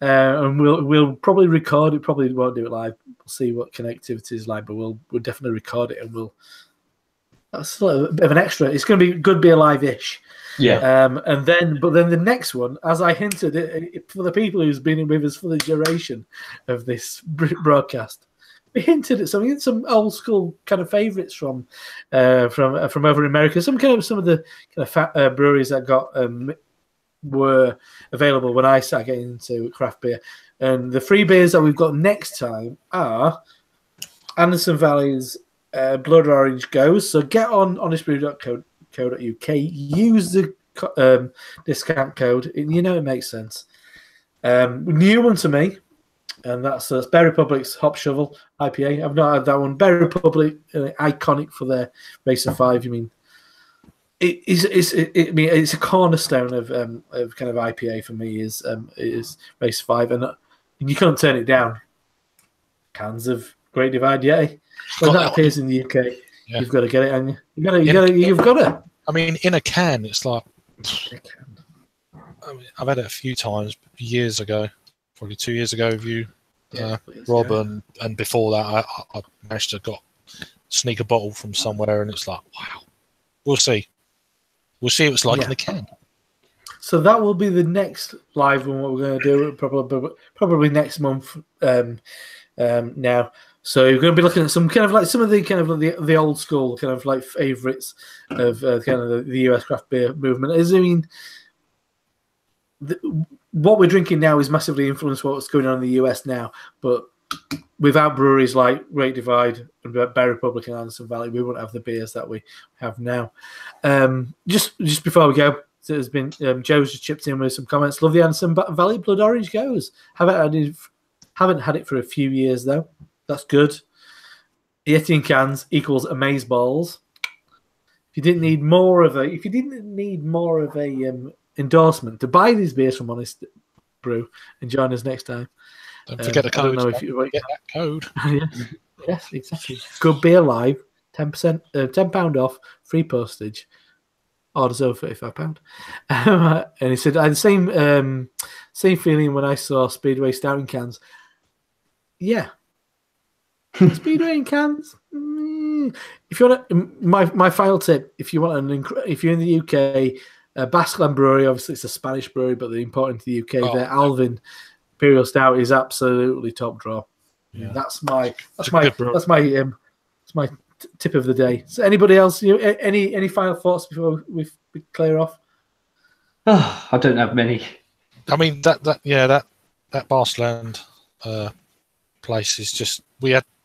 And we'll probably record it. Probably won't do it live. We'll see what connectivity is like, but we'll definitely record it, and that's a little bit of an extra. It's going to be good beer live-ish. Yeah. But then the next one, as I hinted, for the people who's been with us for the duration of this broadcast, hinted at some old school kind of favourites from over in America. Some of the kind of breweries that got were available when I started getting into craft beer. And the free beers that we've got next time are Anderson Valley's Blood Orange Goes. So get on honestbrew.co.uk, use the discount code, and it makes sense. New one to me, and that's Bear Republic's Hop Shovel IPA. I've not had that one. Bear Republic, iconic for their Racer 5. It's a cornerstone of kind of IPA for me. Is Racer 5, and you can't turn it down. Cans of Great Divide, yeah. When that appears in the UK, you've got to get it, and you've got to. I mean, in a can, it's like. I mean, I've had it a few times years ago, probably 2 years ago with you, Rob, and before that, I managed to sneak a bottle from somewhere, and it's like, wow. We'll see. We'll see what it's like in the can. So that will be the next live one. What we're going to do probably next month. Now, so you're going to be looking at some of the old school kind of like favourites of kind of the US craft beer movement. What we're drinking now is massively influenced what's going on in the US now, but without breweries like Great Divide and Bear Republic and Anderson Valley, we wouldn't have the beers that we have now. Just before we go, there's been Joe's just chipped in with some comments. Love the Anderson Valley Blood Orange Goes. Haven't had it for a few years though. That's good. 18 cans equals amazeballs. If you didn't need more of a endorsement to buy these beers from Honest Brew and join us next time. Don't forget the code. I don't know if you get that code. Yes, exactly. Good Beer Live, 10%, £10 off, free postage. Orders over £35. And he said I had the same feeling when I saw Speedway Stout in cans. Yeah. Speedway in cans. If you want my final tip, if you're in the UK, Basque Brewery, obviously it's a Spanish brewery, but they're importing to the UK. Their Alvin Imperial Stout is absolutely top draw. Yeah. That's my tip of the day. So anybody else? Any final thoughts before we clear off? Oh, I don't have many. I mean that Barsland place is just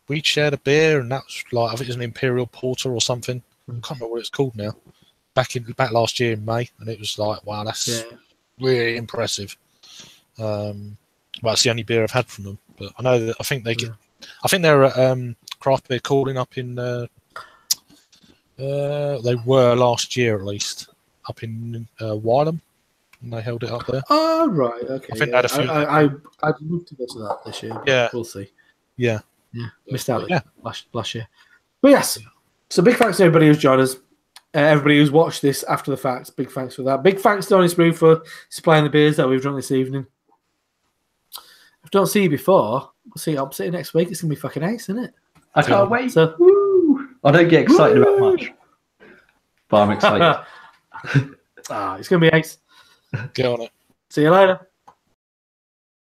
we shared a beer, and that's like I think it was an Imperial Porter or something. I can't remember what it's called now. Back last year in May, and it was like, wow, that's really impressive. Well, it's the only beer I've had from them, but I know that I think they're at craft beer calling up in. They were last year at least up in Wylam, and they held it up there. Oh right, okay. I think they had a few. I'd love to go to that this year. Yeah, we'll see. Yeah. Missed out last year. But yes, so big thanks to everybody who's joined us. Everybody who's watched this after the fact, big thanks for that. Big thanks to Honest Brew for supplying the beers that we've drunk this evening. If I don't see you before, we'll see you opposite next week. It's going to be fucking ace, isn't it? I can't wait. So, I don't get excited about much, but I'm excited. It's going to be ace. Get on it. See you later.